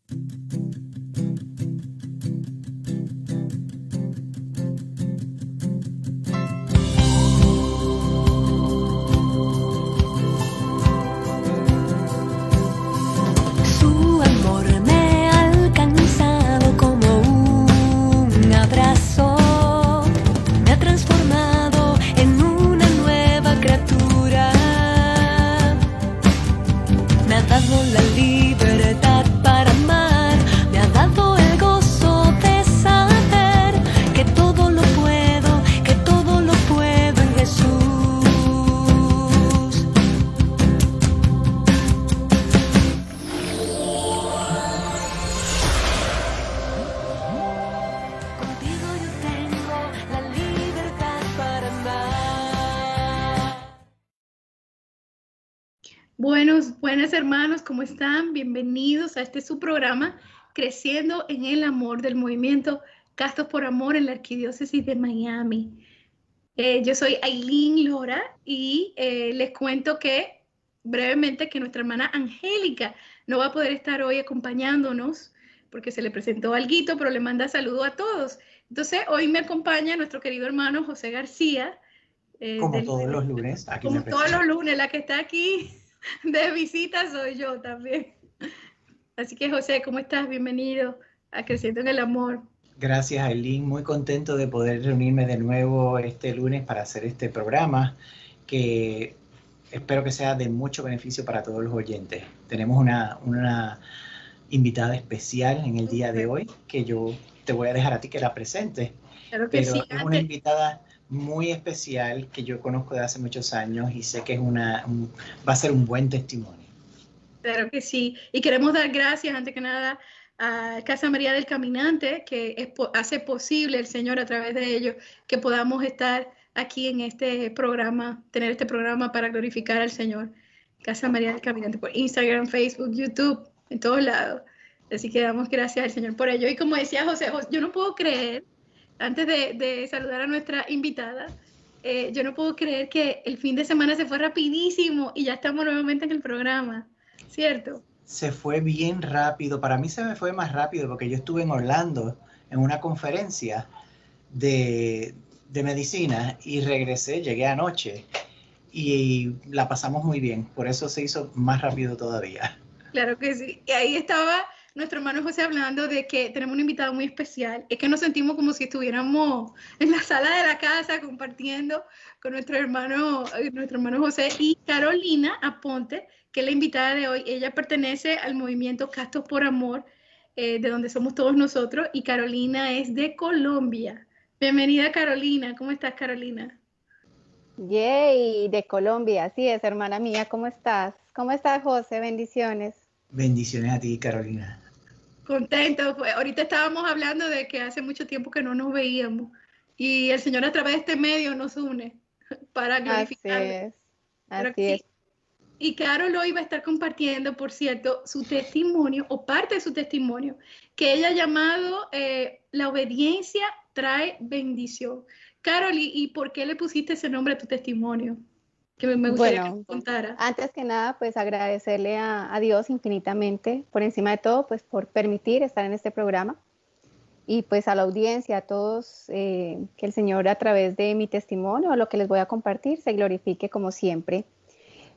Su amor me ha alcanzado como un abrazo, me ha transformado en una nueva criatura, me ha dado la libertad para amar, me ha dado el gozo de saber que todo lo puedo en Jesús. Contigo yo tengo la libertad para amar. Buenas hermanos, ¿cómo están? Bienvenidos a este su programa, Creciendo en el Amor, del movimiento Castos por Amor en la Arquidiócesis de Miami. Yo soy Aileen Lora y les cuento que brevemente que nuestra hermana Angélica no va a poder estar hoy acompañándonos porque se le presentó alguito, pero le manda saludos a todos. Entonces hoy me acompaña nuestro querido hermano José García. Como todos los lunes, aquí Como me todos presento. los lunes, la que está aquí de visita soy yo también. Así que José, ¿cómo estás? Bienvenido a Creciendo en el Amor. Gracias, Aileen. Muy contento de poder reunirme de nuevo este lunes para hacer este programa que espero que sea de mucho beneficio para todos los oyentes. Tenemos una invitada especial en el día de hoy que yo te voy a dejar a ti que la presente. Claro que Pero sí. es una invitada muy especial que yo conozco de hace muchos años y sé que es va a ser un buen testimonio. Claro que sí. Y queremos dar gracias, antes que nada, a Casa María del Caminante, que hace posible el Señor a través de ellos que podamos estar aquí en este programa, tener este programa para glorificar al Señor. Casa María del Caminante por Instagram, Facebook, YouTube, en todos lados. Así que damos gracias al Señor por ello. Y como decía José, yo no puedo creer, antes de saludar a nuestra invitada, yo no puedo creer que el fin de semana se fue rapidísimo y ya estamos nuevamente en el programa. ¿Cierto? Se fue bien rápido. Para mí se me fue más rápido porque yo estuve en Orlando en una conferencia de medicina y regresé, llegué anoche y la pasamos muy bien. Por eso se hizo más rápido todavía. Claro que sí. Y ahí estaba nuestro hermano José hablando de que tenemos un invitado muy especial. Es que nos sentimos como si estuviéramos en la sala de la casa compartiendo con nuestro hermano José y Carolina Aponte, que es la invitada de hoy. Ella pertenece al movimiento Castos por Amor, de donde somos todos nosotros, y Carolina es de Colombia. Bienvenida, Carolina. ¿Cómo estás, Carolina? Yay, de Colombia, así es, hermana mía, ¿cómo estás? ¿Cómo estás, José? Bendiciones. Bendiciones a ti, Carolina. Contento, pues ahorita estábamos hablando de que hace mucho tiempo que no nos veíamos y el Señor a través de este medio nos une para glorificarle. Así Sí. es. Y Carol hoy va a estar compartiendo, por cierto, su testimonio o parte de su testimonio que ella ha llamado La obediencia trae bendición. Carol, ¿y por qué le pusiste ese nombre a tu testimonio? Que me gustaría que me contara. Antes que nada, pues agradecerle a Dios infinitamente, por encima de todo, pues por permitir estar en este programa y pues a la audiencia, a todos, que el Señor a través de mi testimonio, lo que les voy a compartir, se glorifique como siempre.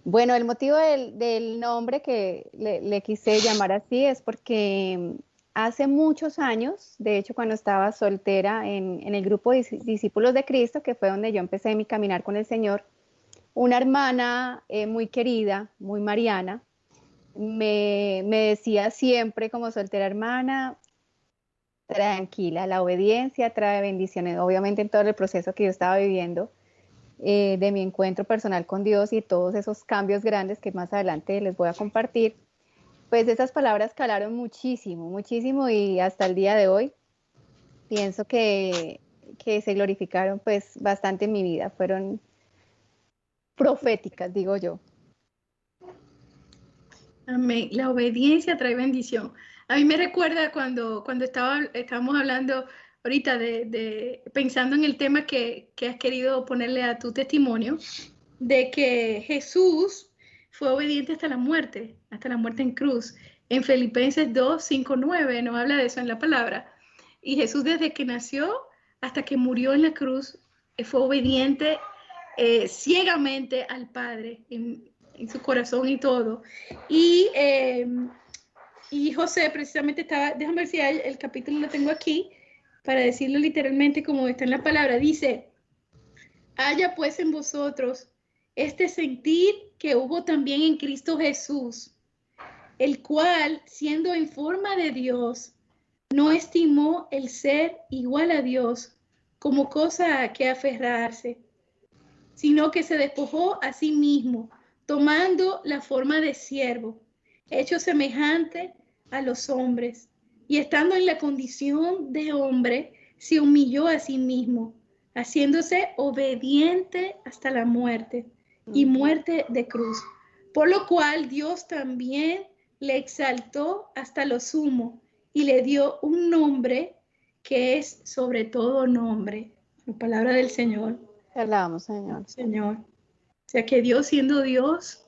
Bueno, el motivo del nombre que le quise llamar así es porque hace muchos años, de hecho cuando estaba soltera en el grupo de Discípulos de Cristo, que fue donde yo empecé mi caminar con el Señor, una hermana muy querida, muy mariana, me decía siempre como soltera: hermana, tranquila, la obediencia trae bendiciones. Obviamente en todo el proceso que yo estaba viviendo, de mi encuentro personal con Dios y todos esos cambios grandes que más adelante les voy a compartir, pues esas palabras calaron muchísimo, muchísimo, y hasta el día de hoy pienso que se glorificaron pues bastante en mi vida, fueron proféticas, digo yo. Amén. La obediencia trae bendición. A mí me recuerda cuando estábamos hablando ahorita pensando en el tema que has querido ponerle a tu testimonio, de que Jesús fue obediente hasta la muerte en cruz. En Filipenses 2, 5, 9 nos habla de eso en la palabra. Y Jesús desde que nació hasta que murió en la cruz fue obediente ciegamente al Padre en su corazón y todo. Y José precisamente estaba, déjame ver si el capítulo lo tengo aquí, para decirlo literalmente como está en la palabra, dice, haya pues en vosotros este sentir que hubo también en Cristo Jesús, el cual, siendo en forma de Dios, no estimó el ser igual a Dios como cosa a que aferrarse, sino que se despojó a sí mismo, tomando la forma de siervo, hecho semejante a los hombres, y estando en la condición de hombre, se humilló a sí mismo, haciéndose obediente hasta la muerte, y muerte de cruz. Por lo cual Dios también le exaltó hasta lo sumo, y le dio un nombre que es sobre todo nombre. La palabra del Señor. Te alabamos, Señor. Señor. O sea que Dios, siendo Dios,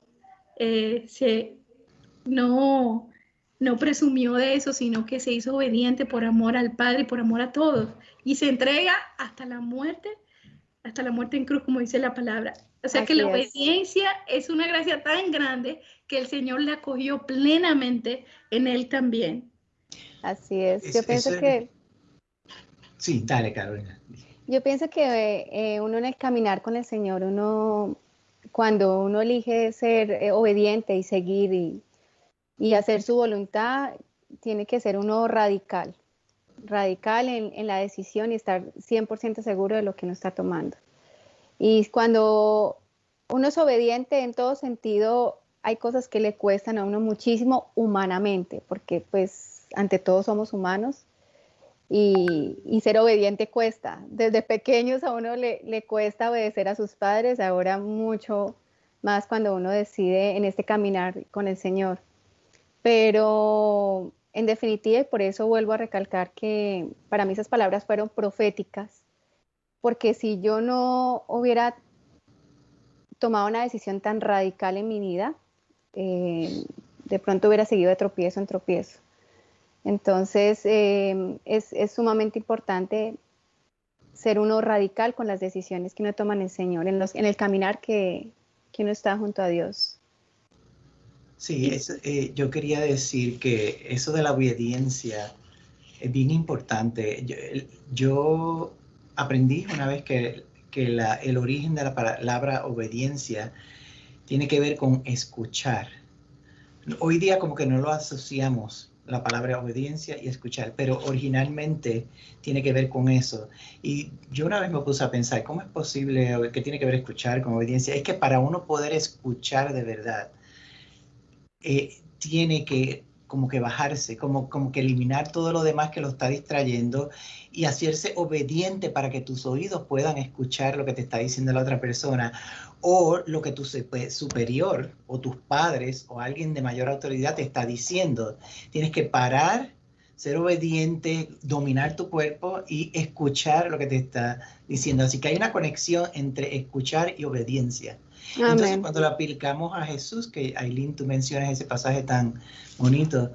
no presumió de eso, sino que se hizo obediente por amor al Padre y por amor a todos. Y se entrega hasta la muerte en cruz, como dice la palabra. O sea Así que la es. obediencia es una gracia tan grande que el Señor la acogió plenamente en Él también. Así es. Yo pienso que... Sí, dale, Carolina. Yo pienso que uno en el caminar con el Señor, cuando uno elige ser obediente y seguir y hacer su voluntad, tiene que ser uno radical en la decisión y estar 100% seguro de lo que uno está tomando. Y cuando uno es obediente en todo sentido, hay cosas que le cuestan a uno muchísimo humanamente, porque pues ante todo somos humanos. Y ser obediente cuesta. Desde pequeños a uno le cuesta obedecer a sus padres, ahora mucho más cuando uno decide en este caminar con el Señor. Pero en definitiva, y por eso vuelvo a recalcar que para mí esas palabras fueron proféticas, porque si yo no hubiera tomado una decisión tan radical en mi vida, de pronto hubiera seguido de tropiezo en tropiezo. Entonces, es sumamente importante ser uno radical con las decisiones que uno toma en el Señor, en el caminar que uno está junto a Dios. Sí, yo quería decir que eso de la obediencia es bien importante. Yo aprendí una vez que el origen de la palabra obediencia tiene que ver con escuchar. Hoy día como que no lo asociamos, la palabra obediencia y escuchar, pero originalmente tiene que ver con eso. Y yo una vez me puse a pensar, ¿cómo es posible que tiene que ver escuchar con obediencia? Es que para uno poder escuchar de verdad, tiene que como que bajarse, como que eliminar todo lo demás que lo está distrayendo y hacerse obediente para que tus oídos puedan escuchar lo que te está diciendo la otra persona o lo que tu superior o tus padres o alguien de mayor autoridad te está diciendo. Tienes que parar, ser obediente, dominar tu cuerpo y escuchar lo que te está diciendo. Así que hay una conexión entre escuchar y obediencia. Amén. Entonces, cuando lo aplicamos a Jesús, que Aileen, tú mencionas ese pasaje tan bonito,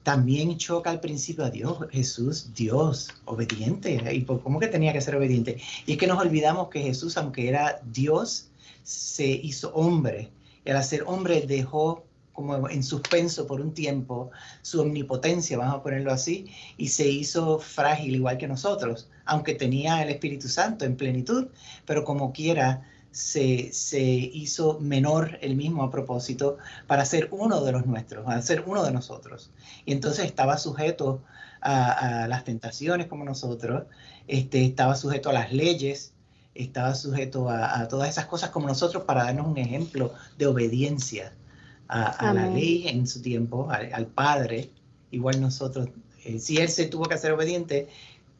también choca al principio a Dios, Jesús, Dios, obediente. ¿Y cómo que tenía que ser obediente? Y es que nos olvidamos que Jesús, aunque era Dios, se hizo hombre. Y al ser hombre dejó como en suspenso por un tiempo su omnipotencia, vamos a ponerlo así, y se hizo frágil igual que nosotros, aunque tenía el Espíritu Santo en plenitud, pero como quiera, se hizo menor él mismo a propósito para ser uno de los nuestros, para ser uno de nosotros. Y entonces estaba sujeto a las tentaciones como nosotros, estaba sujeto a las leyes, estaba sujeto a todas esas cosas como nosotros para darnos un ejemplo de obediencia a la ley en su tiempo, al Padre. Igual nosotros, si Él se tuvo que hacer obediente,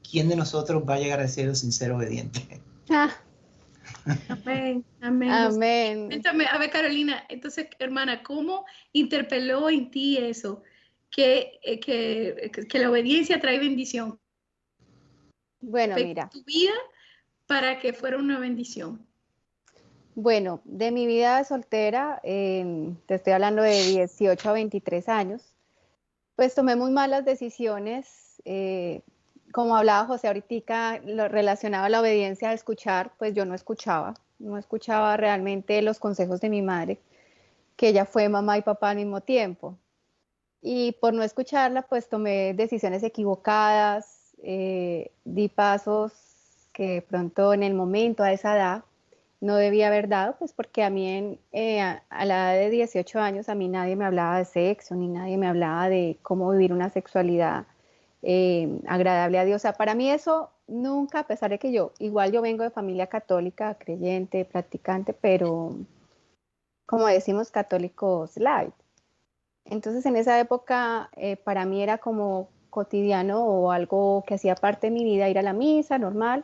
¿quién de nosotros va a llegar al cielo sin ser obediente? Amén, amén. Amén. Cuéntame, a ver, Carolina, entonces, hermana, ¿cómo interpeló en ti eso? Que la obediencia trae bendición. Bueno, mira. Tu vida para que fuera una bendición. Bueno, de mi vida de soltera, te estoy hablando de 18 a 23 años, Pues tomé muy malas decisiones. Como hablaba José ahorita, lo relacionado a la obediencia a escuchar, pues yo no escuchaba realmente los consejos de mi madre, que ella fue mamá y papá al mismo tiempo. Y por no escucharla, pues tomé decisiones equivocadas, di pasos que de pronto en el momento, a esa edad, no debía haber dado, pues porque a mí a la edad de 18 años, a mí nadie me hablaba de sexo, ni nadie me hablaba de cómo vivir una sexualidad agradable a Dios. O sea, para mí eso nunca, a pesar de que yo vengo de familia católica, creyente, practicante, pero como decimos, católicos light. Entonces en esa época para mí era como cotidiano o algo que hacía parte de mi vida, ir a la misa, normal,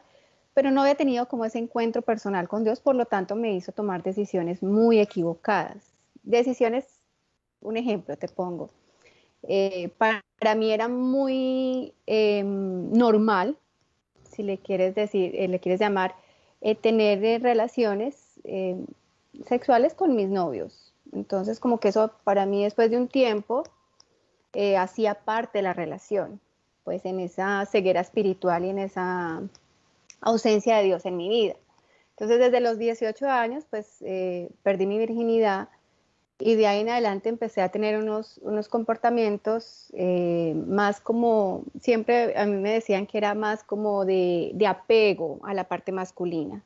pero no había tenido como ese encuentro personal con Dios, por lo tanto me hizo tomar decisiones muy equivocadas. Decisiones, un ejemplo te pongo, para mí era muy normal, si le quieres decir, le quieres llamar, tener relaciones sexuales con mis novios. Entonces como que eso para mí después de un tiempo hacía parte de la relación, pues en esa ceguera espiritual y en esa ausencia de Dios en mi vida. Entonces desde los 18 años pues perdí mi virginidad y de ahí en adelante empecé a tener unos comportamientos más como, siempre a mí me decían que era más como de apego a la parte masculina.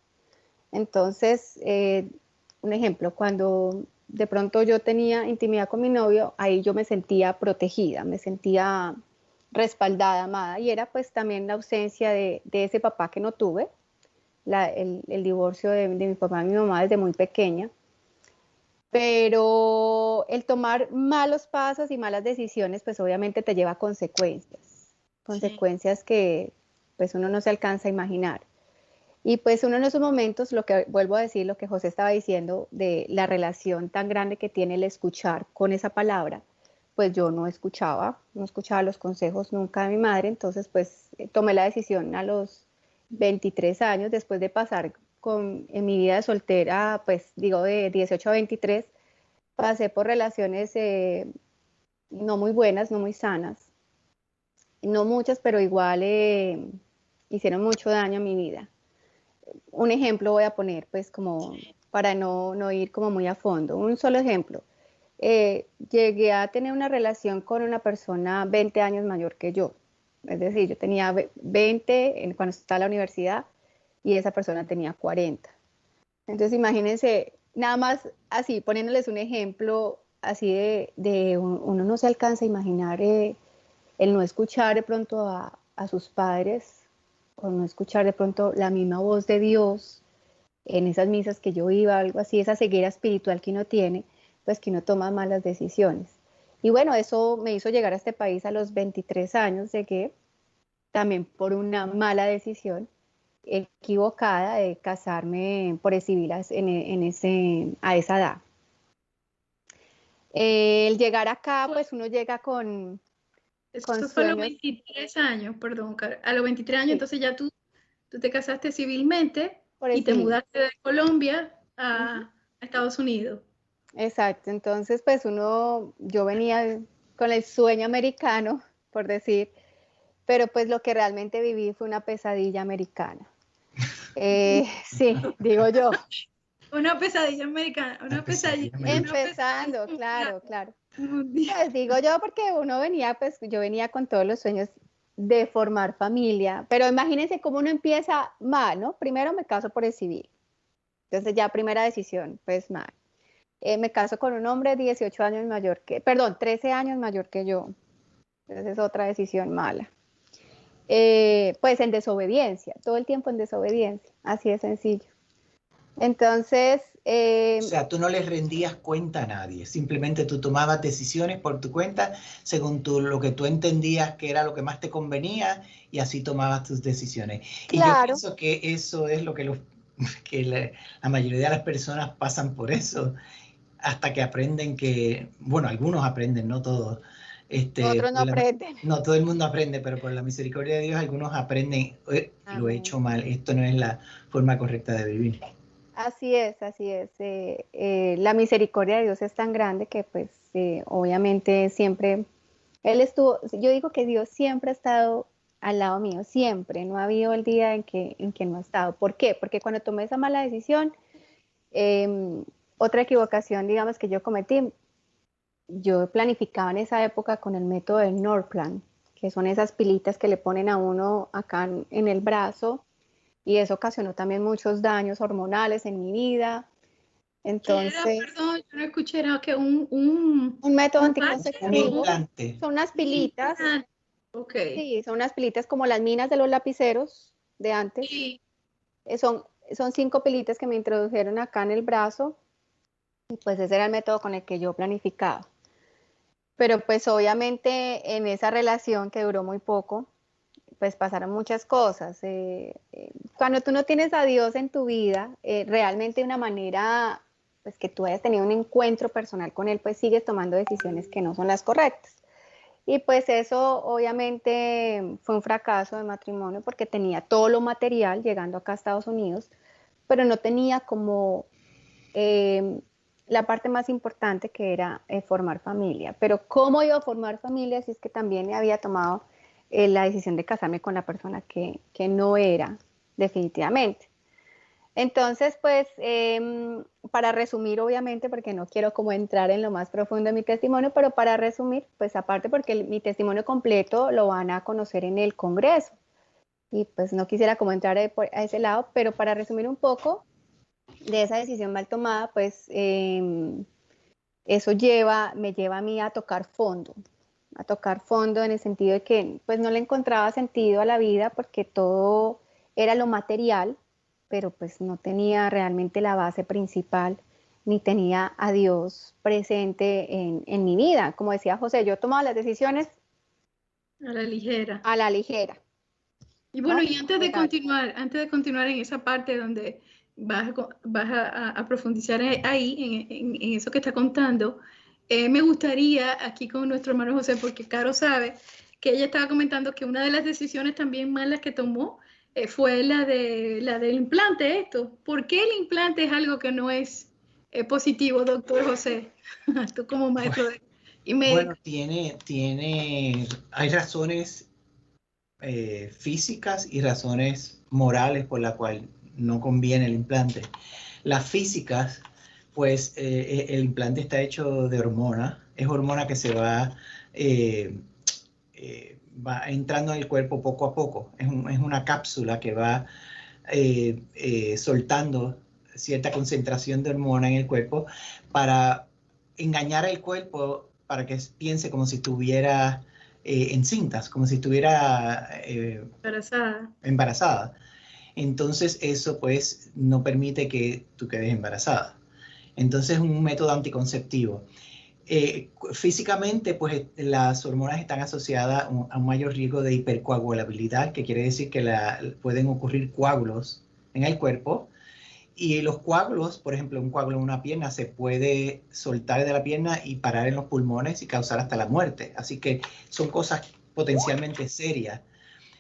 Entonces, un ejemplo, cuando de pronto yo tenía intimidad con mi novio, ahí yo me sentía protegida, me sentía respaldada, amada, y era pues también la ausencia de ese papá que no tuve, el divorcio de mi papá y mi mamá desde muy pequeña, pero el tomar malos pasos y malas decisiones pues obviamente te lleva a consecuencias que pues uno no se alcanza a imaginar. Y pues uno en esos momentos, lo que vuelvo a decir, lo que José estaba diciendo de la relación tan grande que tiene el escuchar con esa palabra, pues yo no escuchaba los consejos nunca de mi madre, entonces pues tomé la decisión a los 23 años, después de pasar en mi vida de soltera, pues digo de 18 a 23, pasé por relaciones no muy buenas, no muy sanas, no muchas, pero igual hicieron mucho daño a mi vida. Un ejemplo voy a poner, pues como para no ir como muy a fondo. Un solo ejemplo. Llegué a tener una relación con una persona 20 años mayor que yo. Es decir, yo tenía 20 cuando estaba en la universidad y esa persona tenía 40. Entonces imagínense, nada más así, poniéndoles un ejemplo así uno no se alcanza a imaginar el no escuchar de pronto a sus padres, o no escuchar de pronto la misma voz de Dios en esas misas que yo iba, algo así, esa ceguera espiritual que uno tiene, pues que uno toma malas decisiones. Y bueno, eso me hizo llegar a este país a los 23 años, llegué también por una mala decisión equivocada de casarme por el civil a esa edad. El llegar acá, pues uno llega con Eso fue a los 23 años, perdón, a los 23 años, sí. Entonces ya tú te casaste civilmente y te mudaste de Colombia a Estados Unidos. Exacto, entonces pues yo venía con el sueño americano, por decir, pero pues lo que realmente viví fue una pesadilla americana. Sí, digo yo. Una pesadilla americana, Empezando, claro. Pues digo yo porque yo venía con todos los sueños de formar familia, pero imagínense cómo uno empieza mal, ¿no? Primero me caso por el civil, entonces ya primera decisión, pues mal. Me caso con un hombre 13 años mayor que yo, entonces es otra decisión mala. Pues en desobediencia, todo el tiempo en desobediencia, así de sencillo. Entonces... o sea, tú no le rendías cuenta a nadie, simplemente tú tomabas decisiones por tu cuenta según lo que tú entendías que era lo que más te convenía y así tomabas tus decisiones. Y claro. Yo pienso que eso es lo que la mayoría de las personas pasan por eso, hasta que aprenden bueno, algunos aprenden, no todos. Otros no aprenden. No, todo el mundo aprende, pero por la misericordia de Dios algunos aprenden, lo he hecho mal, esto no es la forma correcta de vivir. Así es. La misericordia de Dios es tan grande que pues obviamente siempre Él estuvo, yo digo que Dios siempre ha estado al lado mío, siempre, no ha habido el día en que no ha estado. ¿Por qué? Porque cuando tomé esa mala decisión, otra equivocación, digamos, que yo cometí, yo planificaba en esa época con el método del Norplan, que son esas pilitas que le ponen a uno acá en el brazo, y eso ocasionó también muchos daños hormonales en mi vida. Entonces, perdón, yo no escuché, era que un método un anticonceptivo, implante. son unas pilitas, ok. sí, son unas pilitas como las minas de los lapiceros de antes. Sí. Son 5 pilitas que me introdujeron acá en el brazo, y pues ese era el método con el que yo planificaba. Pero pues obviamente en esa relación que duró muy poco, pues pasaron muchas cosas. Cuando tú no tienes a Dios en tu vida, realmente de una manera, pues que tú hayas tenido un encuentro personal con Él, pues sigues tomando decisiones que no son las correctas. Y pues eso obviamente fue un fracaso de matrimonio porque tenía todo lo material llegando acá a Estados Unidos, pero no tenía como la parte más importante, que era formar familia. Pero ¿cómo iba a formar familia si es que también había tomado la decisión de casarme con la persona que no era, definitivamente? Entonces, pues, para resumir, obviamente, porque no quiero como entrar en lo más profundo de mi testimonio, pero para resumir, pues aparte porque mi testimonio completo lo van a conocer en el Congreso, y pues no quisiera como entrar a ese lado, pero para resumir un poco de esa decisión mal tomada, pues eso me lleva a mí a tocar fondo en el sentido de que pues no le encontraba sentido a la vida porque todo era lo material, pero pues no tenía realmente la base principal, ni tenía a Dios presente en mi vida. Como decía José, yo tomaba las decisiones A la ligera. a la ligera. Y bueno, ¿no? y antes de continuar en esa parte donde vas a profundizar ahí, en eso que está contando, me gustaría aquí con nuestro hermano José, porque Caro sabe que ella estaba comentando que una de las decisiones también malas que tomó fue la del implante, esto. ¿Por qué el implante es algo que no es positivo, doctor José? Tú como maestro y médico. Bueno, hay razones físicas y razones morales por la cual no conviene el implante. Las físicas, pues el implante está hecho de hormona, es hormona que se va entrando en el cuerpo poco a poco, es una cápsula que va soltando cierta concentración de hormona en el cuerpo para engañar al cuerpo para que piense como si estuviera encintas, como si estuviera embarazada. Entonces eso pues no permite que tú quedes embarazada. Entonces es un método anticonceptivo. Físicamente pues las hormonas están asociadas a un mayor riesgo de hipercoagulabilidad, que quiere decir que pueden ocurrir coágulos en el cuerpo. Y los coágulos, por ejemplo, un coágulo en una pierna se puede soltar de la pierna y parar en los pulmones y causar hasta la muerte. Así que son cosas potencialmente serias.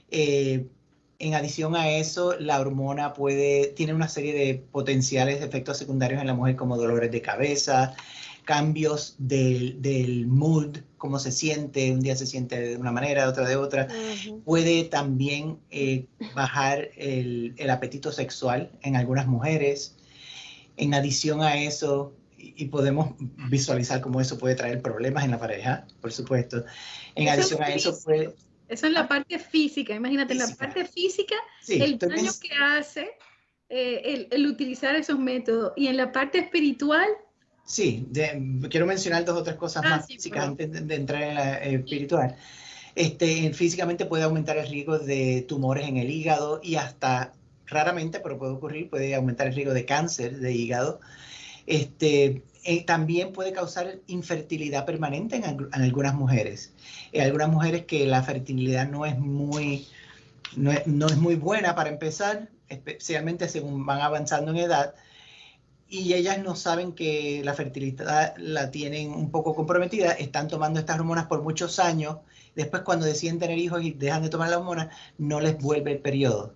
En adición a eso, la hormona tiene una serie de potenciales efectos secundarios en la mujer, como dolores de cabeza, cambios del mood, cómo se siente, un día se siente de una manera, otra de otra. Uh-huh. Puede también bajar el apetito sexual en algunas mujeres. En adición a eso, y podemos visualizar cómo eso puede traer problemas en la pareja, por supuesto. En adición a eso puede... Eso en la parte física, imagínate, en la parte física, sí, el daño que hace el utilizar esos métodos. Y en la parte espiritual... Sí, quiero mencionar 2 o 3 cosas más físicas antes de entrar en la espiritual. Físicamente puede aumentar el riesgo de tumores en el hígado y hasta, raramente, pero puede ocurrir, puede aumentar el riesgo de cáncer de hígado. También puede causar infertilidad permanente en algunas mujeres. Algunas mujeres que la fertilidad no es muy buena para empezar, especialmente según van avanzando en edad, y ellas no saben que la fertilidad la tienen un poco comprometida, están tomando estas hormonas por muchos años, después cuando deciden tener hijos y dejan de tomar la hormona, no les vuelve el periodo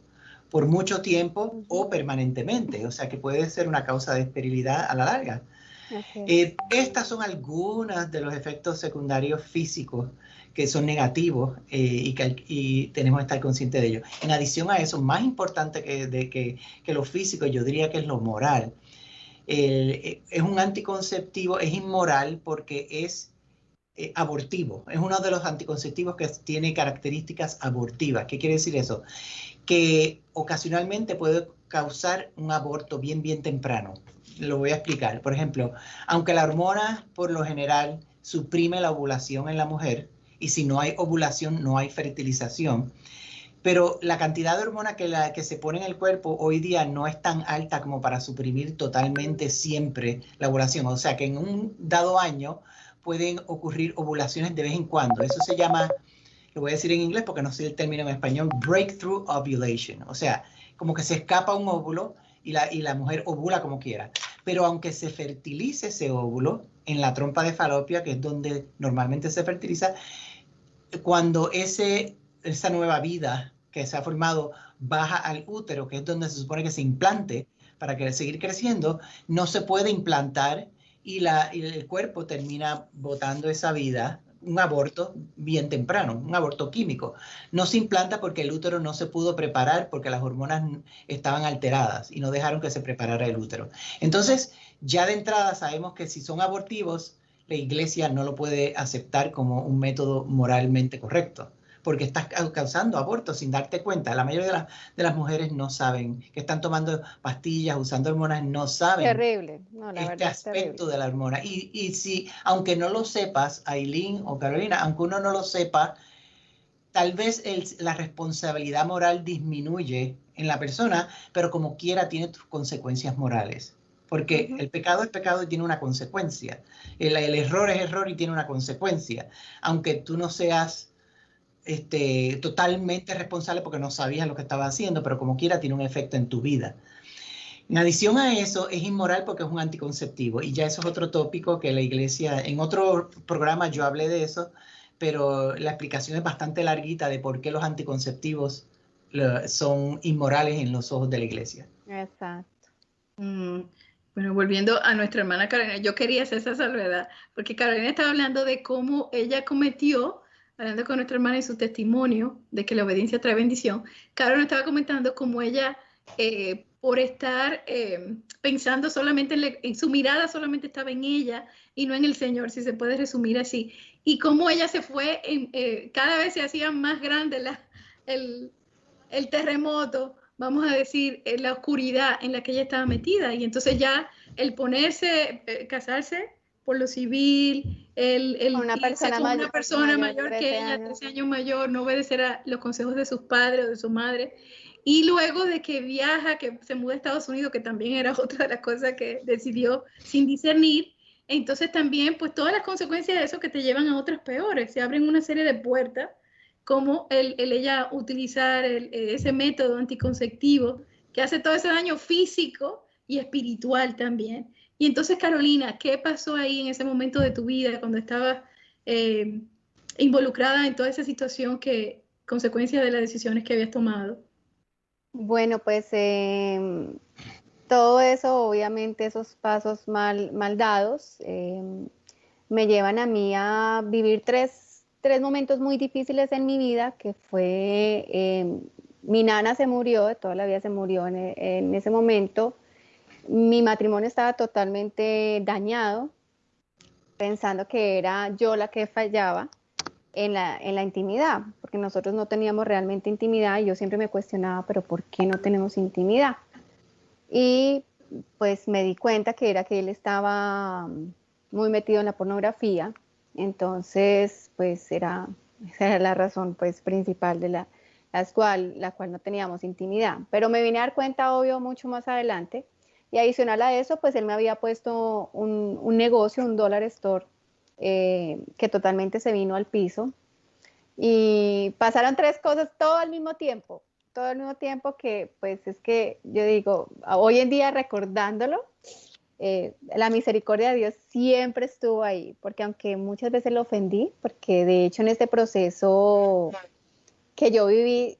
por mucho tiempo o permanentemente, o sea que puede ser una causa de esterilidad a la larga. Okay. Estas son algunas de los efectos secundarios físicos que son negativos y tenemos que estar conscientes de ello. En adición a eso, más importante que lo físico, yo diría que es lo moral. Es un anticonceptivo, es inmoral porque es abortivo. Es uno de los anticonceptivos que tiene características abortivas. ¿Qué quiere decir eso? Que ocasionalmente puede causar un aborto bien temprano. Lo voy a explicar. Por ejemplo, aunque la hormona por lo general suprime la ovulación en la mujer, y si no hay ovulación no hay fertilización, pero la cantidad de hormona que se pone en el cuerpo hoy día no es tan alta como para suprimir totalmente siempre la ovulación. O sea que en un dado año pueden ocurrir ovulaciones de vez en cuando. Eso se llama, lo voy a decir en inglés porque no sé el término en español, breakthrough ovulation. O sea, como que se escapa un óvulo y la mujer ovula como quiera. Pero aunque se fertilice ese óvulo en la trompa de Falopia, que es donde normalmente se fertiliza, cuando esa nueva vida que se ha formado baja al útero, que es donde se supone que se implante para seguir creciendo, no se puede implantar y el cuerpo termina botando esa vida, un aborto bien temprano, un aborto químico. No se implanta porque el útero no se pudo preparar porque las hormonas estaban alteradas y no dejaron que se preparara el útero. Entonces, ya de entrada sabemos que si son abortivos, la iglesia no lo puede aceptar como un método moralmente correcto, porque estás causando abortos sin darte cuenta. La mayoría de las mujeres no saben que están tomando pastillas, usando hormonas, no saben Terrible. No, la este verdad es aspecto terrible. de la hormona. Y si, aunque no lo sepas, Aileen o Carolina, aunque uno no lo sepa, tal vez la responsabilidad moral disminuye en la persona, pero como quiera tiene tus consecuencias morales. Porque el pecado es pecado y tiene una consecuencia. El error es error y tiene una consecuencia. Aunque tú no seas totalmente responsable porque no sabías lo que estabas haciendo, pero como quiera tiene un efecto en tu vida. En adición a eso, es inmoral porque es un anticonceptivo. Y ya eso es otro tópico que la iglesia, en otro programa yo hablé de eso, pero la explicación es bastante larguita de por qué los anticonceptivos son inmorales en los ojos de la iglesia. Exacto. Bueno, volviendo a nuestra hermana Carolina, yo quería hacer esa salvedad, porque Carolina estaba hablando de cómo ella cometió, hablando con nuestra hermana y su testimonio de que la obediencia trae bendición. Carolina estaba comentando cómo ella, por estar pensando solamente en su mirada, solamente estaba en ella y no en el Señor, si se puede resumir así. Y cómo ella se fue, cada vez se hacía más grande el terremoto, vamos a decir, la oscuridad en la que ella estaba metida. Y entonces ya el ponerse, casarse por lo civil, el irse con una persona mayor que ella, 13 años mayor, no obedecer a los consejos de sus padres o de su madre. Y luego de que viaja, que se muda a Estados Unidos, que también era otra de las cosas que decidió sin discernir, entonces también pues todas las consecuencias de eso que te llevan a otras peores, se abren una serie de puertas, como ella utilizar ese método anticonceptivo que hace todo ese daño físico y espiritual también. Y entonces, Carolina, ¿qué pasó ahí en ese momento de tu vida cuando estabas involucrada en toda esa situación consecuencia de las decisiones que habías tomado? Bueno, pues todo eso, obviamente, esos pasos mal dados, me llevan a mí a vivir tres momentos muy difíciles en mi vida, que fue, mi nana se murió, de toda la vida se murió en ese momento. Mi matrimonio estaba totalmente dañado, pensando que era yo la que fallaba en la intimidad, porque nosotros no teníamos realmente intimidad y yo siempre me cuestionaba, pero ¿por qué no tenemos intimidad? Y pues me di cuenta que era que él estaba muy metido en la pornografía, entonces pues esa era la razón pues principal de la cual no teníamos intimidad. Pero me vine a dar cuenta, obvio, mucho más adelante, y adicional a eso, pues él me había puesto un negocio, un dollar store, que totalmente se vino al piso, y pasaron tres cosas todo al mismo tiempo que pues es que yo digo, hoy en día recordándolo, la misericordia de Dios siempre estuvo ahí, porque aunque muchas veces lo ofendí, porque de hecho en este proceso que yo viví,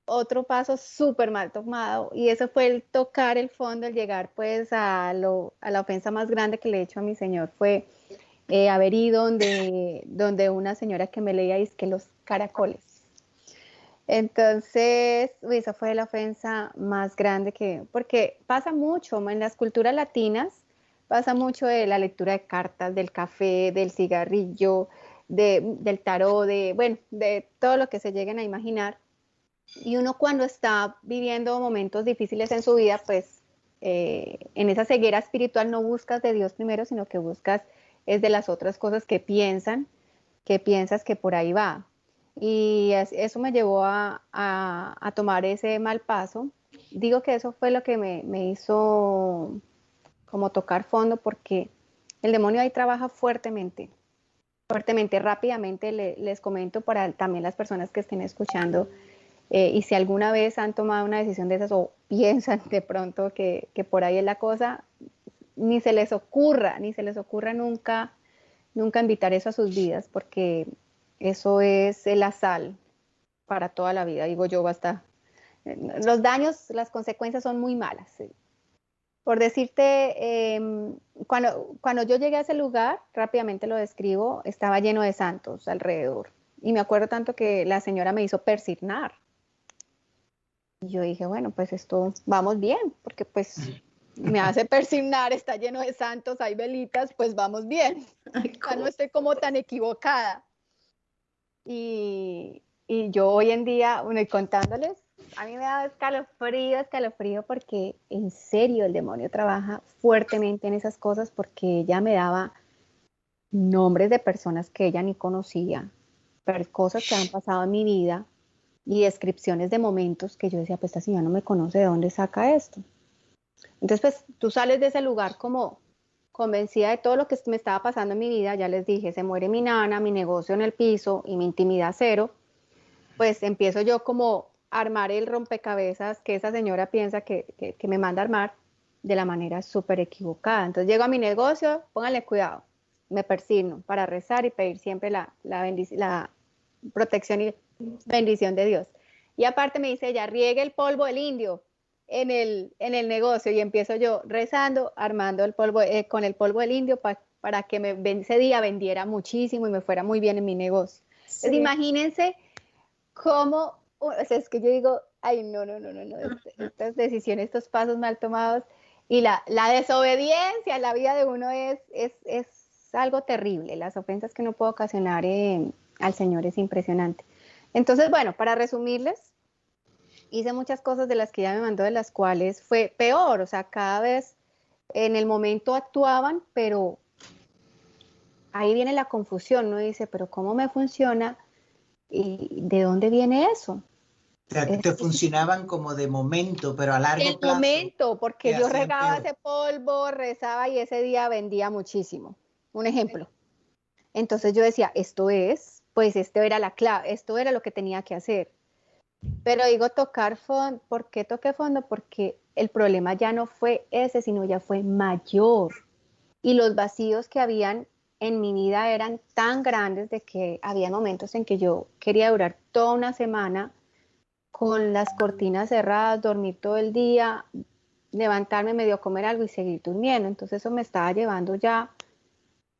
otro paso súper mal tomado, y eso fue el tocar el fondo, el llegar pues a la ofensa más grande que le he hecho a mi Señor, fue haber ido donde una señora que me leía dice que los caracoles. Entonces, esa fue la ofensa más grande porque pasa mucho en las culturas latinas, pasa mucho de la lectura de cartas, del café, del cigarrillo, del tarot, bueno, de todo lo que se lleguen a imaginar. Y uno cuando está viviendo momentos difíciles en su vida, pues en esa ceguera espiritual no buscas de Dios primero, sino que buscas es de las otras cosas que piensas que por ahí va. Y eso me llevó a tomar ese mal paso. Digo que eso fue lo que me hizo como tocar fondo, porque el demonio ahí trabaja fuertemente, rápidamente. Les comento para también las personas que estén escuchando, y si alguna vez han tomado una decisión de esas o piensan de pronto que por ahí es la cosa, ni se les ocurra nunca invitar eso a sus vidas, porque eso es la sal para toda la vida, digo yo, basta. Los daños, las consecuencias son muy malas. ¿Sí? Por decirte, cuando yo llegué a ese lugar, rápidamente lo describo, estaba lleno de santos alrededor. Y me acuerdo tanto que la señora me hizo persignar. Y yo dije, bueno, pues esto, vamos bien, porque pues me hace persignar, está lleno de santos, hay velitas, pues vamos bien. No estoy como tan equivocada. Y yo hoy en día, bueno, y contándoles, a mí me da escalofrío, porque en serio el demonio trabaja fuertemente en esas cosas, porque ella me daba nombres de personas que ella ni conocía, cosas que han pasado en mi vida y descripciones de momentos que yo decía, pues esta señora no me conoce, ¿de dónde saca esto? Entonces, pues tú sales de ese lugar como convencida de todo lo que me estaba pasando en mi vida. Ya les dije, se muere mi nana, mi negocio en el piso y mi intimidad cero. Pues empiezo yo como a armar el rompecabezas que esa señora piensa que me manda a armar de la manera súper equivocada. Entonces llego a mi negocio, pónganle cuidado, me persigno para rezar y pedir siempre la protección y bendición de Dios. Y aparte me dice ella, riegue el polvo del indio en el negocio, y empiezo yo rezando, armando el polvo, con el polvo del indio para que ese día vendiera muchísimo y me fuera muy bien en mi negocio. Sí. Entonces imagínense cómo, o sea, es que yo digo, ay, no, estas decisiones, estos pasos mal tomados, y la desobediencia en la vida de uno es algo terrible. Las ofensas que uno puede ocasionar al Señor es impresionante. Entonces, bueno, para resumirles, hice muchas cosas de las que ella me mandó, de las cuales fue peor. O sea, cada vez en el momento actuaban, pero ahí viene la confusión, ¿no? Dice, pero ¿cómo me funciona? ¿Y de dónde viene eso? O sea, te funcionaban como de momento, pero a largo plazo. De momento, porque yo regaba ese polvo, rezaba y ese día vendía muchísimo. Un ejemplo. Entonces yo decía, pues esto era la clave, esto era lo que tenía que hacer. Pero digo tocar fondo. ¿Por qué toqué fondo? Porque el problema ya no fue ese, sino ya fue mayor. Y los vacíos que habían en mi vida eran tan grandes, de que había momentos en que yo quería durar toda una semana con las cortinas cerradas, dormir todo el día, levantarme, medio comer algo y seguir durmiendo. Entonces eso me estaba llevando ya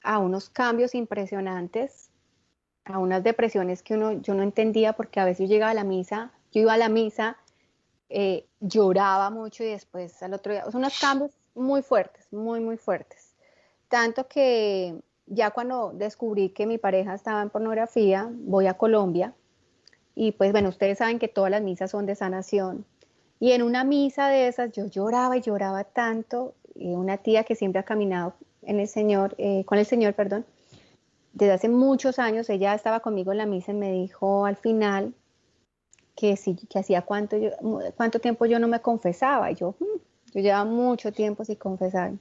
a unos cambios impresionantes, a unas depresiones que yo no entendía, porque a veces yo iba a la misa, lloraba mucho y después al otro día, o sea, unos cambios muy fuertes, muy fuertes. Tanto que ya cuando descubrí que mi pareja estaba en pornografía, voy a Colombia y pues bueno, ustedes saben que todas las misas son de sanación. Y en una misa de esas yo lloraba y lloraba tanto, y una tía que siempre ha caminado con el Señor, desde hace muchos años, ella estaba conmigo en la misa y me dijo al final que hacía cuánto tiempo yo no me confesaba. Y yo llevaba mucho tiempo sin confesar.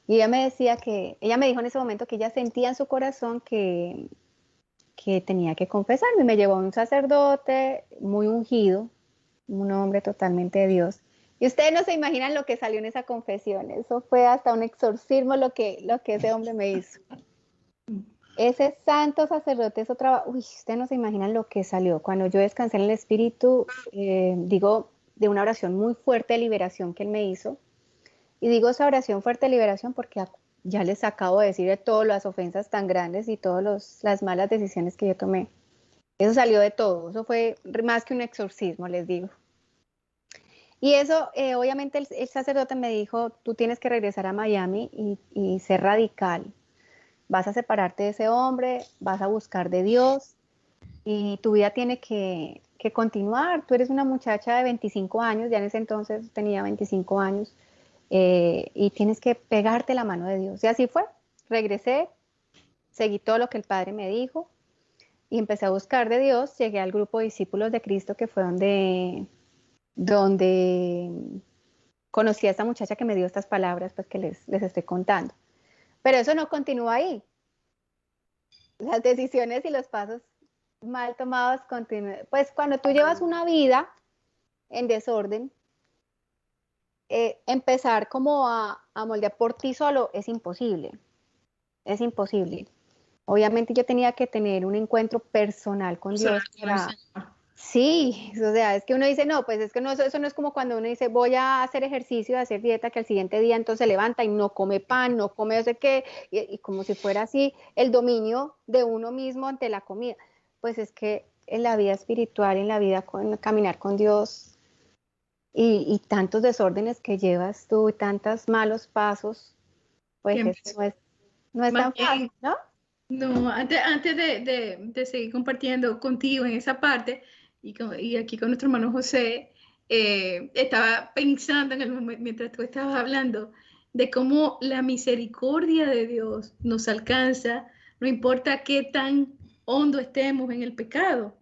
Y ella me dijo en ese momento que ella sentía en su corazón que tenía que confesarme. Me llevó a un sacerdote muy ungido, un hombre totalmente de Dios. Y ustedes no se imaginan lo que salió en esa confesión. Eso fue hasta un exorcismo lo que ese hombre me hizo. Ese santo sacerdote, eso trabajo. Uy, ustedes no se imaginan lo que salió. Cuando yo descansé en el Espíritu, digo, de una oración muy fuerte de liberación que él me hizo. Y digo esa oración fuerte de liberación porque ya les acabo de decir de todas las ofensas tan grandes y todas las malas decisiones que yo tomé. Eso salió de todo, eso fue más que un exorcismo, les digo. Y eso, obviamente el sacerdote me dijo, tú tienes que regresar a Miami y ser radical. Vas a separarte de ese hombre, vas a buscar de Dios y tu vida tiene que continuar. Tú eres una muchacha de 25 años, ya en ese entonces tenía 25 años, y tienes que pegarte la mano de Dios. Y así fue, regresé, seguí todo lo que el Padre me dijo y empecé a buscar de Dios. Llegué al grupo de discípulos de Cristo, que fue donde conocí a esta muchacha que me dio estas palabras, pues que les estoy contando. Pero eso no continúa ahí. Las decisiones y los pasos mal tomados continúan. Pues cuando tú llevas una vida en desorden, empezar como a moldear por ti solo es imposible. Es imposible. Obviamente yo tenía que tener un encuentro personal con Dios. Sí, o sea, es que uno dice, no, pues es que no, eso no es como cuando uno dice, voy a hacer ejercicio, a hacer dieta, que al siguiente día entonces se levanta y no come pan, no come no sé qué, y como si fuera así el dominio de uno mismo ante la comida. Pues es que en la vida espiritual, en la vida con caminar con Dios y tantos desórdenes que llevas tú y tantos malos pasos, pues eso no es tan fácil, ¿no? No, antes de seguir compartiendo contigo en esa parte y aquí con nuestro hermano José, estaba pensando en el momento, mientras tú estabas hablando, de cómo la misericordia de Dios nos alcanza, no importa qué tan hondo estemos en el pecado.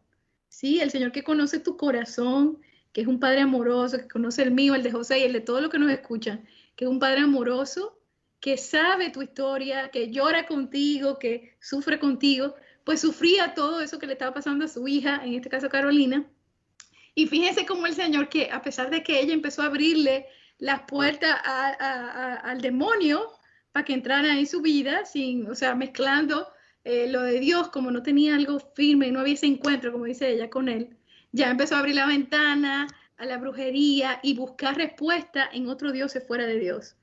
Sí, el Señor que conoce tu corazón, que es un Padre amoroso, que conoce el mío, el de José y el de todos los que nos escuchan, que es un Padre amoroso, que sabe tu historia, que llora contigo, que sufre contigo, pues sufría todo eso que le estaba pasando a su hija, en este caso Carolina. Y fíjense cómo el Señor, que a pesar de que ella empezó a abrirle las puertas al demonio para que entrara en su vida, o sea, mezclando lo de Dios, como no tenía algo firme, no había ese encuentro, como dice ella, con él, ya empezó a abrir la ventana a la brujería y buscar respuesta en otros dioses fuera de Dios.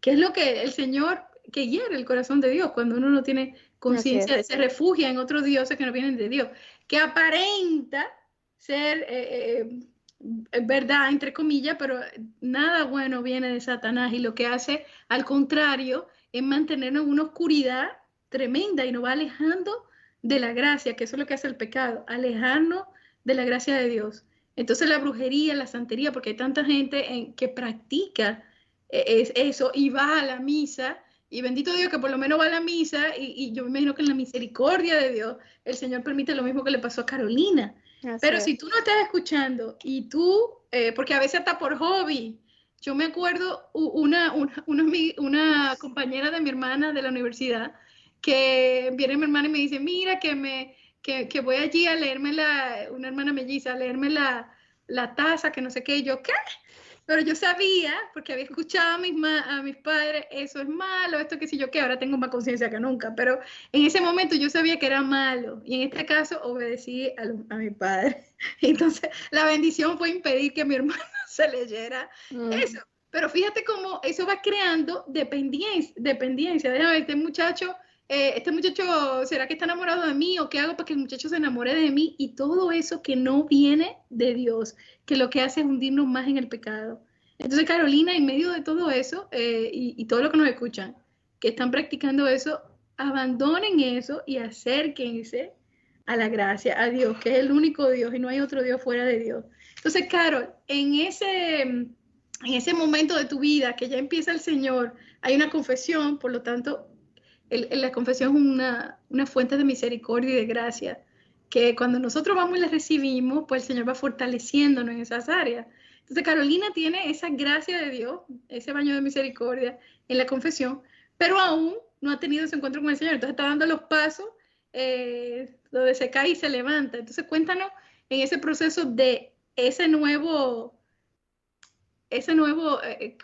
Que es lo que el Señor, que hiere el corazón de Dios, cuando uno no tiene conciencia, se refugia en otros dioses que no vienen de Dios, que aparenta ser verdad, entre comillas, pero nada bueno viene de Satanás y lo que hace, al contrario, es mantenernos en una oscuridad tremenda y nos va alejando de la gracia, que eso es lo que hace el pecado, alejarnos de la gracia de Dios. Entonces la brujería, la santería, porque hay tanta gente que practica es eso, y va a la misa, y bendito Dios que por lo menos va a la misa, y yo me imagino que en la misericordia de Dios, el Señor permite lo mismo que le pasó a Carolina. Pero si tú no estás escuchando, y tú, porque a veces hasta por hobby, yo me acuerdo una compañera de mi hermana de la universidad, que viene mi hermana y me dice, mira que voy allí a leerme una hermana melliza, a leerme la taza, que no sé qué, y yo, ¿qué? Pero yo sabía, porque había escuchado a mis padres, eso es malo, esto que sí yo qué, ahora tengo más conciencia que nunca, pero en ese momento yo sabía que era malo, y en este caso obedecí a mi padre. Entonces la bendición fue impedir que mi hermano se leyera eso. Pero fíjate cómo eso va creando dependencia. Déjame ver, este muchacho, ¿será que está enamorado de mí? ¿O qué hago para que el muchacho se enamore de mí? Y todo eso que no viene de Dios, que lo que hace es hundirnos más en el pecado. Entonces, Carolina, en medio de todo eso, y todo lo que nos escuchan, que están practicando eso, abandonen eso y acérquense a la gracia, a Dios, que es el único Dios y no hay otro Dios fuera de Dios. Entonces, Carol, en ese momento de tu vida que ya empieza el Señor, hay una confesión, por lo tanto, la confesión es una fuente de misericordia y de gracia, que cuando nosotros vamos y la recibimos, pues el Señor va fortaleciéndonos en esas áreas. Entonces Carolina tiene esa gracia de Dios, ese baño de misericordia en la confesión, pero aún no ha tenido ese encuentro con el Señor, entonces está dando los pasos donde se cae y se levanta. Entonces cuéntanos en ese proceso de ese nuevo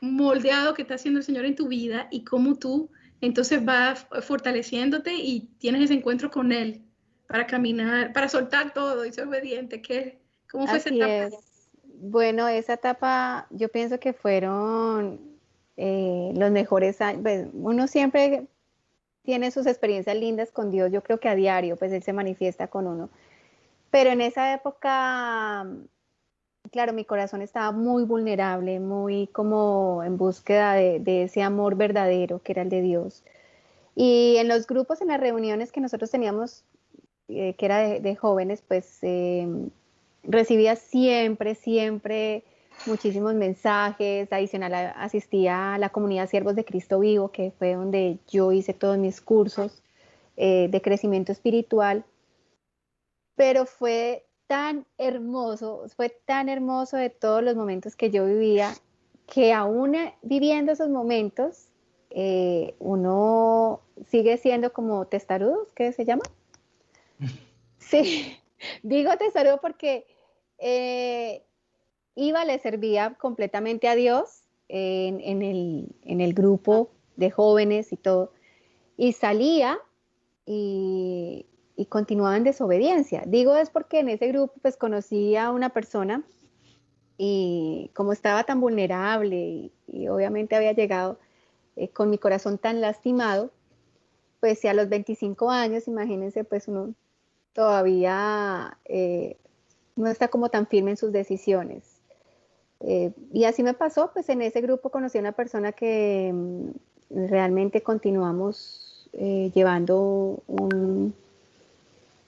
moldeado que está haciendo el Señor en tu vida y cómo tú entonces vas fortaleciéndote y tienes ese encuentro con Él para caminar, para soltar todo y ser obediente. ¿Cómo fue esa etapa? Bueno, esa etapa yo pienso que fueron los mejores años, pues, uno siempre tiene sus experiencias lindas con Dios, yo creo que a diario, pues Él se manifiesta con uno. Pero en esa época, claro, mi corazón estaba muy vulnerable, muy como en búsqueda de ese amor verdadero que era el de Dios. Y en los grupos, en las reuniones que nosotros teníamos, que era de jóvenes, pues recibía siempre muchísimos mensajes. Adicional, asistía a la comunidad Siervos de Cristo Vivo, que fue donde yo hice todos mis cursos de crecimiento espiritual. Pero fue tan hermoso de todos los momentos que yo vivía, que aún viviendo esos momentos, uno sigue siendo como testarudo, ¿qué se llama? Sí, digo testarudo porque eh, le servía completamente a Dios en el grupo de jóvenes y todo, y salía y continuaba en desobediencia. Digo es porque en ese grupo pues conocí a una persona y como estaba tan vulnerable y obviamente había llegado con mi corazón tan lastimado, pues si a los 25 años, imagínense, pues uno todavía no está como tan firme en sus decisiones. Y así me pasó, pues en ese grupo conocí a una persona que realmente continuamos llevando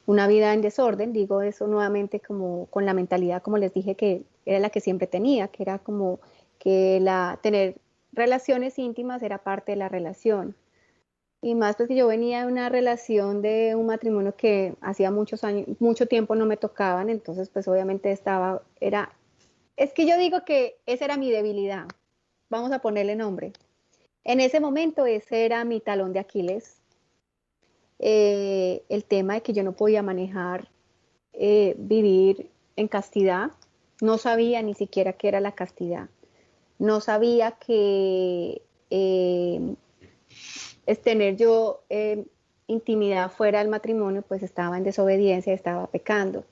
una vida en desorden. Digo eso nuevamente como con la mentalidad, como les dije, que era la que siempre tenía, que era como que tener relaciones íntimas era parte de la relación. Y más porque yo venía de una relación de un matrimonio que hacía muchos años, mucho tiempo no me tocaban, entonces pues obviamente es que yo digo que esa era mi debilidad, vamos a ponerle nombre. En ese momento ese era mi talón de Aquiles, el tema de que yo no podía manejar vivir en castidad, no sabía ni siquiera qué era la castidad, no sabía que es tener yo intimidad fuera del matrimonio, pues estaba en desobediencia, estaba pecando.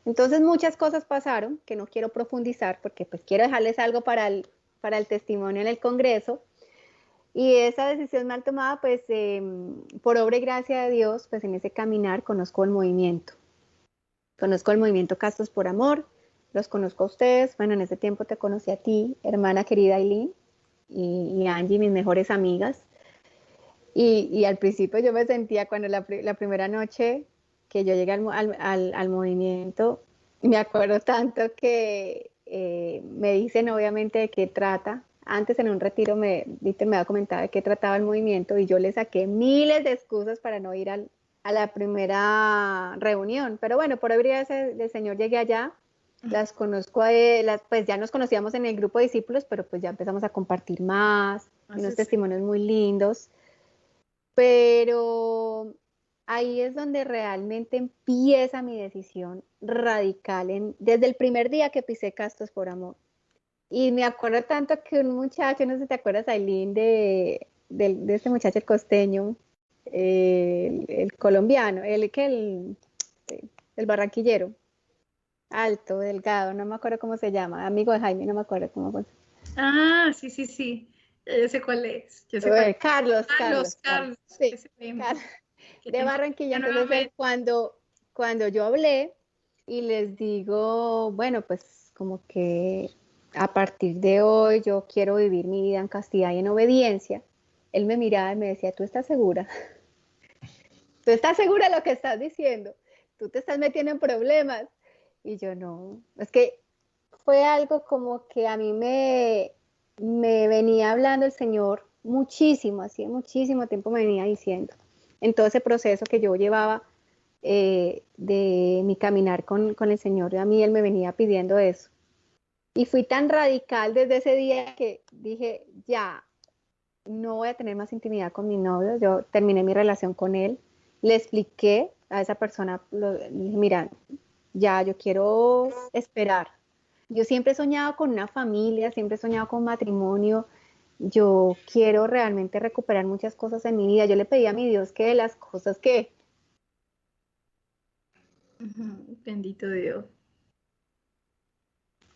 Entonces muchas cosas pasaron que no quiero profundizar porque pues quiero dejarles algo para el testimonio en el Congreso. Y esa decisión mal tomada, pues por obra y gracia de Dios, pues en ese caminar conozco el movimiento. Conozco el movimiento Castos por Amor, los conozco a ustedes. Bueno, en ese tiempo te conocí a ti, hermana querida Aileen, y Angie, mis mejores amigas. Y al principio yo me sentía, cuando la primera noche que yo llegué al movimiento, me acuerdo tanto que me dicen obviamente de qué trata. Antes en un retiro Dieter me había comentado de qué trataba el movimiento y yo le saqué miles de excusas para no ir a la primera reunión. Pero bueno, por obra del Señor llegué allá, las conozco pues ya nos conocíamos en el grupo de discípulos, pero pues ya empezamos a compartir más, unos testimonios muy lindos. Pero ahí es donde realmente empieza mi decisión radical, desde el primer día que pisé Castos por Amor. Y me acuerdo tanto que un muchacho, no sé si te acuerdas, Aileen, de este muchacho el costeño, el colombiano, el barranquillero, alto, delgado, no me acuerdo cómo se llama, amigo de Jaime, no me acuerdo cómo fue. Ah, sí. Yo sé cuál es. Yo sé cuál es. Carlos. Sí, Carlos, de Barranquilla. Entonces él, cuando yo hablé y les digo, bueno, pues como que a partir de hoy yo quiero vivir mi vida en castidad y en obediencia, él me miraba y me decía, ¿tú estás segura? ¿Tú estás segura de lo que estás diciendo? ¿Tú te estás metiendo en problemas? Y yo no, es que fue algo como que a mí me venía hablando el Señor muchísimo, hacía muchísimo tiempo me venía diciendo, en todo ese proceso que yo llevaba de mi caminar con el Señor, a mí Él me venía pidiendo eso. Y fui tan radical desde ese día que dije, ya, no voy a tener más intimidad con mi novio. Yo terminé mi relación con él, le expliqué a esa persona, le dije, mira, ya, yo quiero esperar. Yo siempre he soñado con una familia, siempre he soñado con matrimonio. Yo quiero realmente recuperar muchas cosas en mi vida. Yo le pedí a mi Dios que de las cosas que... Bendito Dios.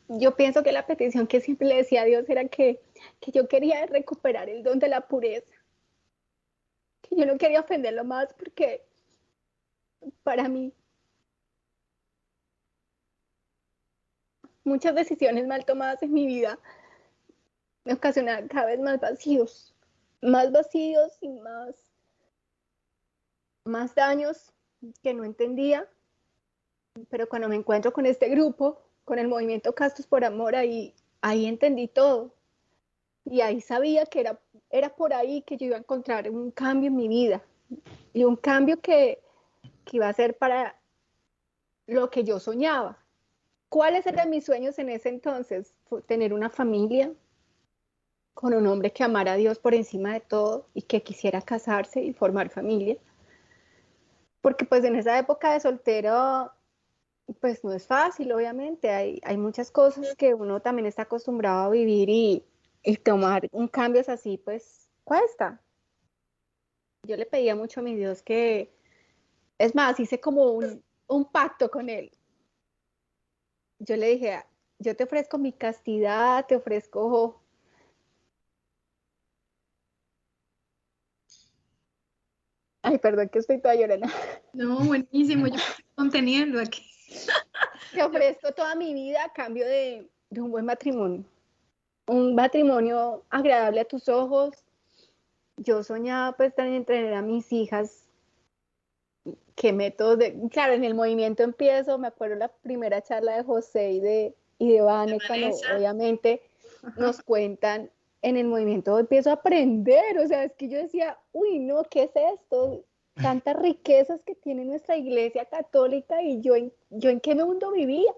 yo pienso que la petición que siempre le decía a Dios era que yo quería recuperar el don de la pureza, que yo no quería ofenderlo más porque para mí muchas decisiones mal tomadas en mi vida me ocasionaban cada vez más vacíos y más daños que no entendía. Pero cuando me encuentro con este grupo, con el movimiento Castos por Amor, ahí entendí todo. Y ahí sabía que era por ahí que yo iba a encontrar un cambio en mi vida. Y un cambio que iba a ser para lo que yo soñaba. ¿Cuáles eran mis sueños en ese entonces? Tener una familia con un hombre que amara a Dios por encima de todo y que quisiera casarse y formar familia. Porque pues en esa época de soltero, pues no es fácil, obviamente. Hay muchas cosas que uno también está acostumbrado a vivir y tomar un cambio así, pues cuesta. Yo le pedía mucho a mi Dios que, es más, hice como un pacto con él. Yo le dije, yo te ofrezco mi castidad, te ofrezco... Ay, perdón que estoy toda llorando. No, buenísimo, yo estoy conteniendo aquí. Te ofrezco toda mi vida a cambio de un buen matrimonio. Un matrimonio agradable a tus ojos. Yo soñaba pues también tener a mis hijas. ¿Qué métodos claro, en el movimiento empiezo, me acuerdo la primera charla de José y de Vane, cuando obviamente nos cuentan en el movimiento, empiezo a aprender, o sea, es que yo decía, uy, no, ¿qué es esto? Tantas riquezas que tiene nuestra iglesia católica y yo en qué mundo vivía.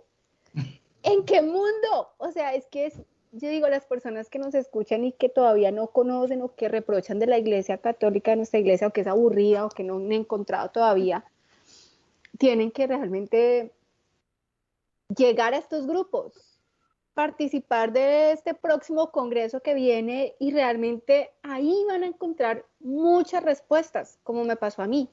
¿En qué mundo? O sea, es que yo digo, las personas que nos escuchan y que todavía no conocen o que reprochan de la iglesia católica, de nuestra iglesia, o que es aburrida o que no han encontrado todavía, tienen que realmente llegar a estos grupos, participar de este próximo congreso que viene y realmente ahí van a encontrar muchas respuestas, como me pasó a mí.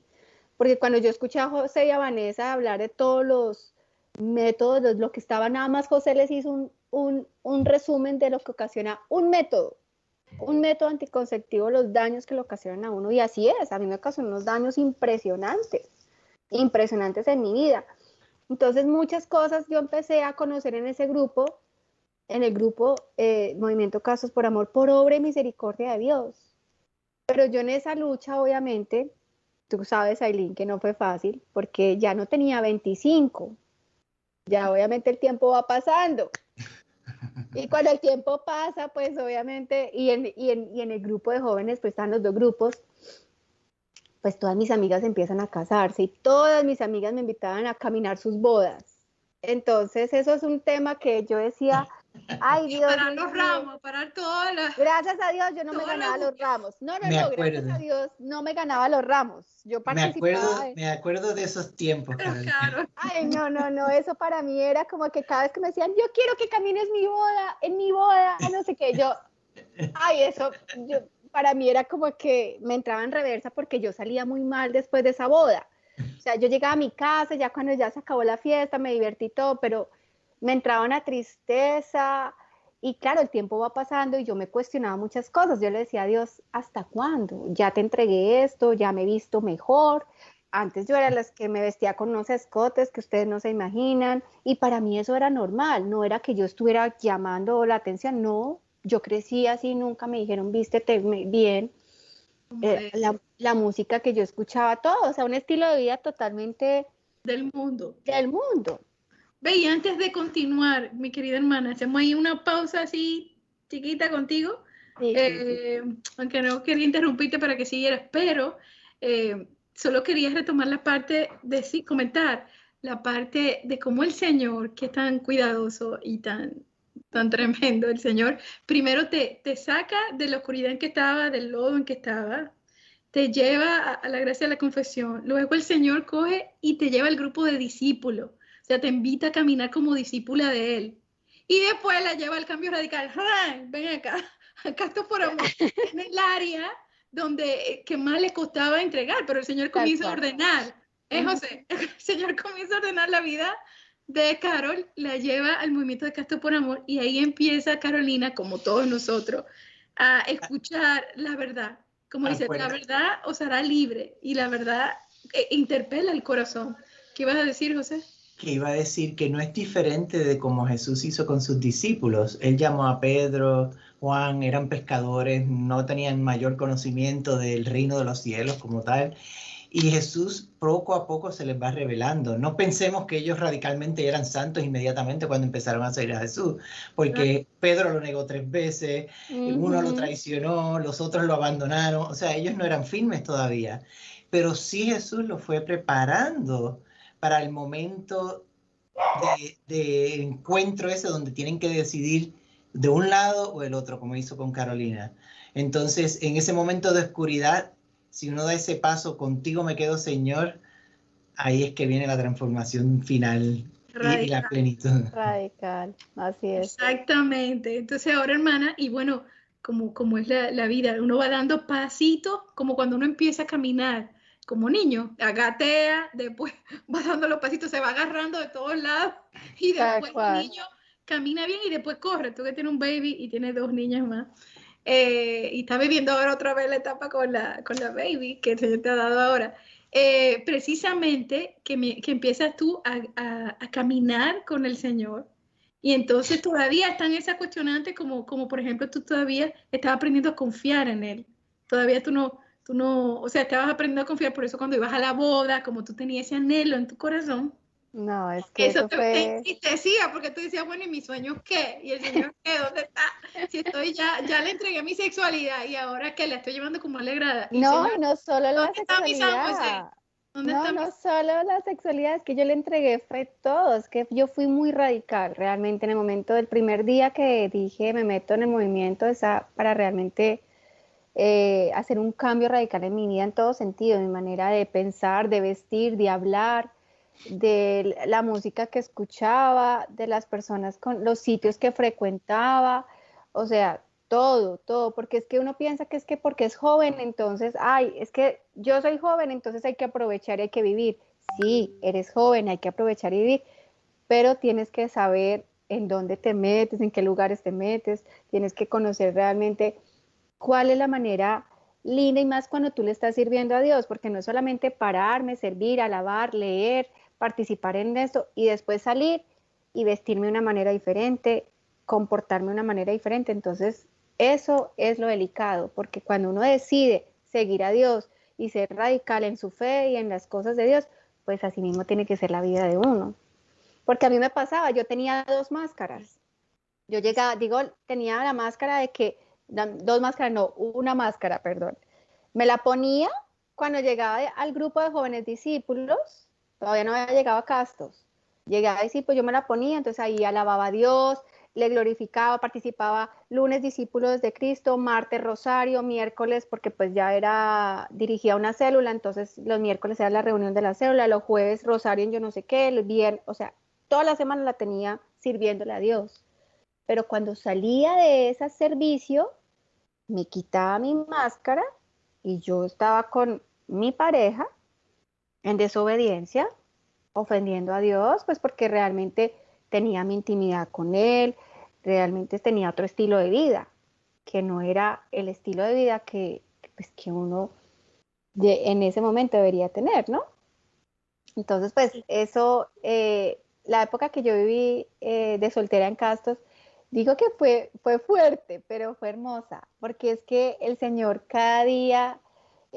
Porque cuando yo escuché a José y a Vanessa hablar de todos los métodos, de lo que estaba, nada más José les hizo un resumen de lo que ocasiona un método anticonceptivo, los daños que le ocasionan a uno, y así es, a mí me ocasionó unos daños impresionantes en mi vida. Entonces muchas cosas yo empecé a conocer en ese grupo, en el grupo Movimiento Castos por Amor, por obra y misericordia de Dios. Pero yo en esa lucha, obviamente, tú sabes, Ailín, que no fue fácil, porque ya no tenía 25, ya obviamente el tiempo va pasando. Y cuando el tiempo pasa, pues obviamente, y en el grupo de jóvenes, pues están los dos grupos, pues todas mis amigas empiezan a casarse y todas mis amigas me invitaban a caminar sus bodas. Entonces eso es un tema que yo decía, ay Dios. Parar los ramos, parar todas las... Gracias a Dios yo no me ganaba los ramos. No, gracias a Dios no me ganaba los ramos. Yo participaba. Me acuerdo de esos tiempos, Carolina. Claro. Ay, no, eso para mí era como que cada vez que me decían, yo quiero que camines en mi boda, no sé qué, eso, para mí era como que me entraba en reversa porque yo salía muy mal después de esa boda. O sea, yo llegaba a mi casa, ya cuando ya se acabó la fiesta, me divertí todo, pero me entraba una tristeza y claro, el tiempo va pasando y yo me cuestionaba muchas cosas. Yo le decía a Dios, ¿hasta cuándo? Ya te entregué esto, ya me he visto mejor. Antes yo era las que me vestía con unos escotes que ustedes no se imaginan y para mí eso era normal, no era que yo estuviera llamando la atención, no, yo crecí así, nunca me dijeron vístete bien. La música que yo escuchaba, todo, o sea, un estilo de vida totalmente del mundo. Ve, y antes de continuar, mi querida hermana, hacemos ahí una pausa así chiquita contigo, sí. Aunque no quería interrumpirte para que siguieras, pero solo quería retomar la parte de comentar la parte de cómo el Señor, que es tan cuidadoso y tan tremendo, el Señor primero te saca de la oscuridad en que estaba, del lodo en que estaba, te lleva a la gracia de la confesión, luego el Señor coge y te lleva al grupo de discípulos, o sea, te invita a caminar como discípula de Él, y después la lleva al cambio radical. Ven acá Castos por Amor, en el área que más le costaba entregar, pero el Señor comienza a ordenar, José, el Señor comienza a ordenar la vida de Carol la lleva al movimiento de Castos por Amor y ahí empieza Carolina, como todos nosotros, a escuchar la verdad. Como dice, la verdad os hará libre y la verdad interpela el corazón. ¿Qué ibas a decir, José? Que iba a decir que no es diferente de como Jesús hizo con sus discípulos. Él llamó a Pedro, Juan, eran pescadores, no tenían mayor conocimiento del reino de los cielos como tal. Y Jesús poco a poco se les va revelando. No pensemos que ellos radicalmente eran santos inmediatamente cuando empezaron a seguir a Jesús, porque Pedro lo negó 3 veces, uno lo traicionó, los otros lo abandonaron. O sea, ellos no eran firmes todavía. Pero sí Jesús los fue preparando para el momento de encuentro ese donde tienen que decidir de un lado o el otro, como hizo con Carolina. Entonces, en ese momento de oscuridad, si uno da ese paso, contigo me quedo, Señor, ahí es que viene la transformación final y la plenitud. Radical, así es. Exactamente. Entonces ahora, hermana, y bueno, como es la vida, uno va dando pasitos, como cuando uno empieza a caminar, como niño, agatea, después va dando los pasitos, se va agarrando de todos lados, y después el niño camina bien y después corre. Tú que tienes un baby y tienes 2 niñas más. Y está viviendo ahora otra vez la etapa con la baby que el Señor te ha dado ahora. Precisamente que empiezas tú a caminar con el Señor y entonces todavía están esas cuestionantes como por ejemplo tú todavía estás aprendiendo a confiar en Él. Todavía tú no, o sea, estabas aprendiendo a confiar, por eso cuando ibas a la boda, como tú tenías ese anhelo en tu corazón, no, es que eso te decía, porque tú decías, bueno, ¿y mis sueños qué? ¿Y el Señor qué? ¿Dónde está? Si estoy ya le entregué mi sexualidad y ahora que la estoy llevando como alegrada. No, Señor, no solo la sexualidad. No solo la sexualidad, es que yo le entregué fue todo, es que yo fui muy radical realmente en el momento del primer día que dije me meto en el movimiento para realmente hacer un cambio radical en mi vida en todo sentido, en mi manera de pensar, de vestir, de hablar, de la música que escuchaba, de las personas con los sitios que frecuentaba, o sea, todo, porque es que uno piensa que es que porque es joven, entonces, ay, es que yo soy joven, entonces hay que aprovechar y hay que vivir. Sí, eres joven, hay que aprovechar y vivir, pero tienes que saber en dónde te metes, en qué lugares te metes, tienes que conocer realmente cuál es la manera linda y más cuando tú le estás sirviendo a Dios, porque no es solamente pararme, servir, alabar, leer, participar en esto y después salir y vestirme de una manera diferente, comportarme de una manera diferente. Entonces, eso es lo delicado, porque cuando uno decide seguir a Dios y ser radical en su fe y en las cosas de Dios, pues así mismo tiene que ser la vida de uno. Porque a mí me pasaba, yo tenía 2 máscaras. Yo llegaba, tenía la máscara de que, 2 máscaras, no, una máscara, perdón. Me la ponía cuando llegaba al grupo de jóvenes discípulos, todavía no había llegado a Castos. Llegaba a discípulos, yo me la ponía, entonces ahí alababa a Dios, le glorificaba, participaba lunes discípulos de Cristo, martes rosario, miércoles, porque pues ya dirigía una célula, entonces los miércoles era la reunión de la célula, los jueves rosario en yo no sé qué, el viernes, o sea, toda la semana la tenía sirviéndole a Dios. Pero cuando salía de ese servicio, me quitaba mi máscara y yo estaba con mi pareja en desobediencia, ofendiendo a Dios, pues porque realmente tenía mi intimidad con Él, realmente tenía otro estilo de vida, que no era el estilo de vida que uno en ese momento debería tener, ¿no? Entonces, pues eso, la época que yo viví de soltera en Castos, digo que fue fuerte, pero fue hermosa, porque es que el Señor cada día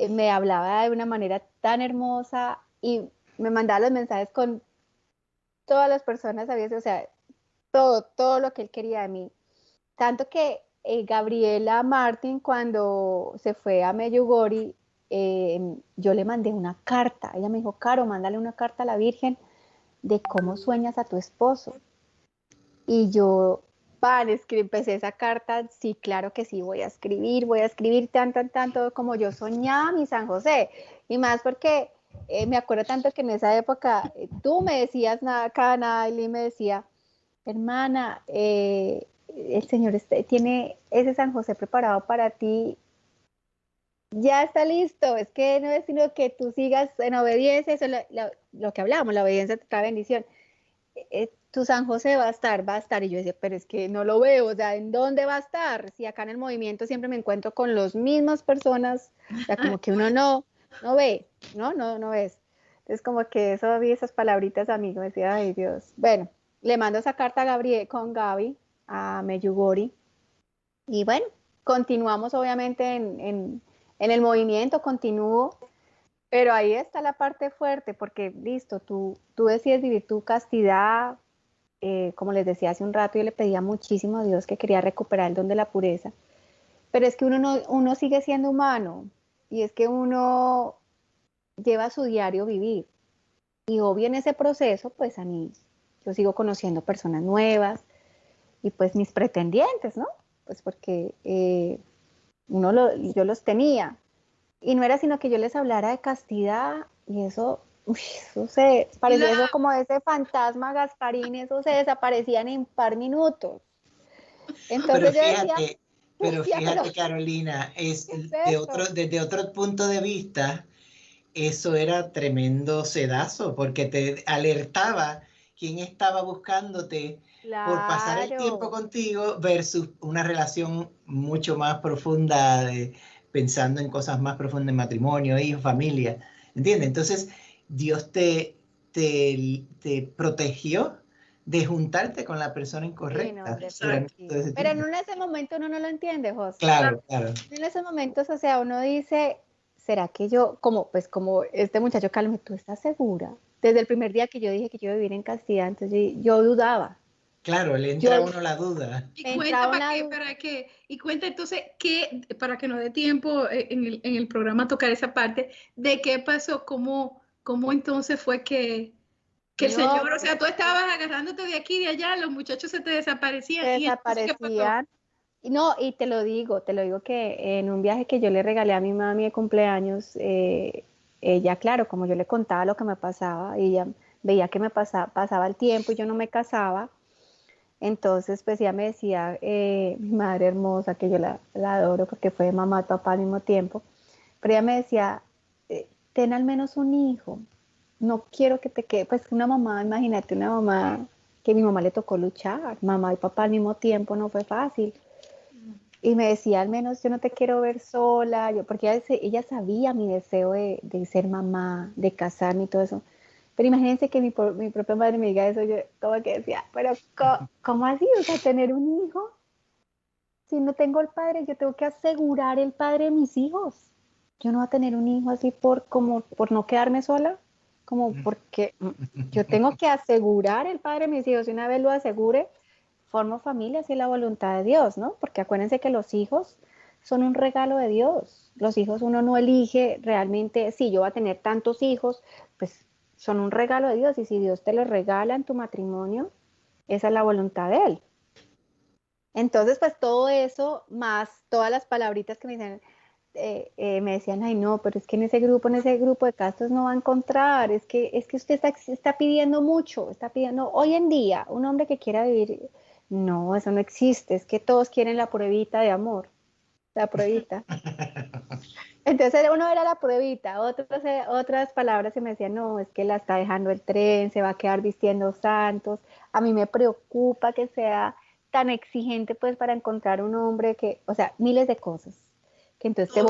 me hablaba de una manera tan hermosa y me mandaba los mensajes con todas las personas, ¿sabías? O sea, todo lo que Él quería de mí. Tanto que Gabriela Martin, cuando se fue a Medjugorje, yo le mandé una carta. Ella me dijo, Caro, mándale una carta a la Virgen de cómo sueñas a tu esposo. Y yo, empecé esa carta, sí, claro que sí, voy a escribir tanto como yo soñaba mi San José. Y más porque me acuerdo tanto que en esa época tú me decías cada nada, y me decía, hermana, el Señor tiene ese San José preparado para ti, ya está listo, es que no es sino que tú sigas en obediencia, eso es lo que hablábamos, la obediencia te trae bendición. tu San José va a estar. Y yo decía, pero es que no lo veo, o sea, ¿en dónde va a estar? Si acá en el movimiento siempre me encuentro con las mismas personas, o sea, como que uno no ve, no ves. Entonces como que eso vi esas palabritas a mí, me decía, ay Dios. Bueno, le mando esa carta a Gabriel con Gaby, a Meyugori, y bueno, continuamos obviamente en el movimiento, continúo. Pero ahí está la parte fuerte, porque listo, tú decides vivir tu castidad, como les decía hace un rato, yo le pedía muchísimo a Dios que quería recuperar el don de la pureza, pero es que uno sigue siendo humano, y es que uno lleva su diario vivir, y obvio en ese proceso, pues a mí, yo sigo conociendo personas nuevas, y pues mis pretendientes, ¿no? Pues porque yo los tenía. Y no era sino que yo les hablara de castidad y eso se parecía eso como ese fantasma Gasparín, eso se desaparecían en par minutos. Entonces pero fíjate, Carolina, desde otro punto de vista, eso era tremendo sedazo, porque te alertaba quién estaba buscándote por pasar el tiempo contigo versus una relación mucho más profunda pensando en cosas más profundas en matrimonio, hijos, familia, ¿entiendes? Entonces, Dios te protegió de juntarte con la persona incorrecta. Sí, pero en ese momento uno no lo entiende, José. Claro. En esos momentos, o sea, uno dice, ¿será que yo, como este muchacho Carlos, ¿tú estás segura? Desde el primer día que yo dije que yo iba a vivir en castidad, entonces yo dudaba. Claro, le entra a uno la duda. Y cuenta entonces para que no dé tiempo en el programa tocar esa parte, de qué pasó, cómo entonces fue que el Señor, o sea, tú estabas agarrándote de aquí y de allá, los muchachos se te desaparecían. Y te lo digo que en un viaje que yo le regalé a mi mami de cumpleaños, ella, claro, como yo le contaba lo que me pasaba, y ella veía que me pasaba el tiempo y yo no me casaba. Entonces, pues ella me decía, mi madre hermosa, que yo la adoro porque fue mamá y papá al mismo tiempo, pero ella me decía, ten al menos un hijo, no quiero que te quede, pues una mamá, imagínate una mamá, que mi mamá le tocó luchar, mamá y papá al mismo tiempo, no fue fácil. Y me decía, al menos yo no te quiero ver sola, porque ella sabía mi deseo de ser mamá, de casarme y todo eso. Pero imagínense que mi propia madre me diga eso, yo como que decía, pero ¿cómo así? O sea, tener un hijo, si no tengo el padre, yo tengo que asegurar el padre de mis hijos. Yo no voy a tener un hijo así por no quedarme sola, como porque yo tengo que asegurar el padre de mis hijos. Y una vez lo asegure, formo familia, así es la voluntad de Dios, ¿no? Porque acuérdense que los hijos son un regalo de Dios. Los hijos uno no elige realmente, si yo voy a tener tantos hijos, pues son un regalo de Dios, y si Dios te los regala en tu matrimonio, esa es la voluntad de Él. Entonces, pues todo eso, más todas las palabritas que me decían, ay no, pero es que en ese grupo de castos no va a encontrar, es que usted está pidiendo mucho, está pidiendo, hoy en día, un hombre que quiera vivir, no, eso no existe, es que todos quieren la pruebita de amor, la pruebita. Entonces uno era la pruebita, otras palabras se me decían, no, es que la está dejando el tren, se va a quedar vistiendo santos. A mí me preocupa que sea tan exigente pues para encontrar un hombre que, o sea, miles de cosas. Que entonces te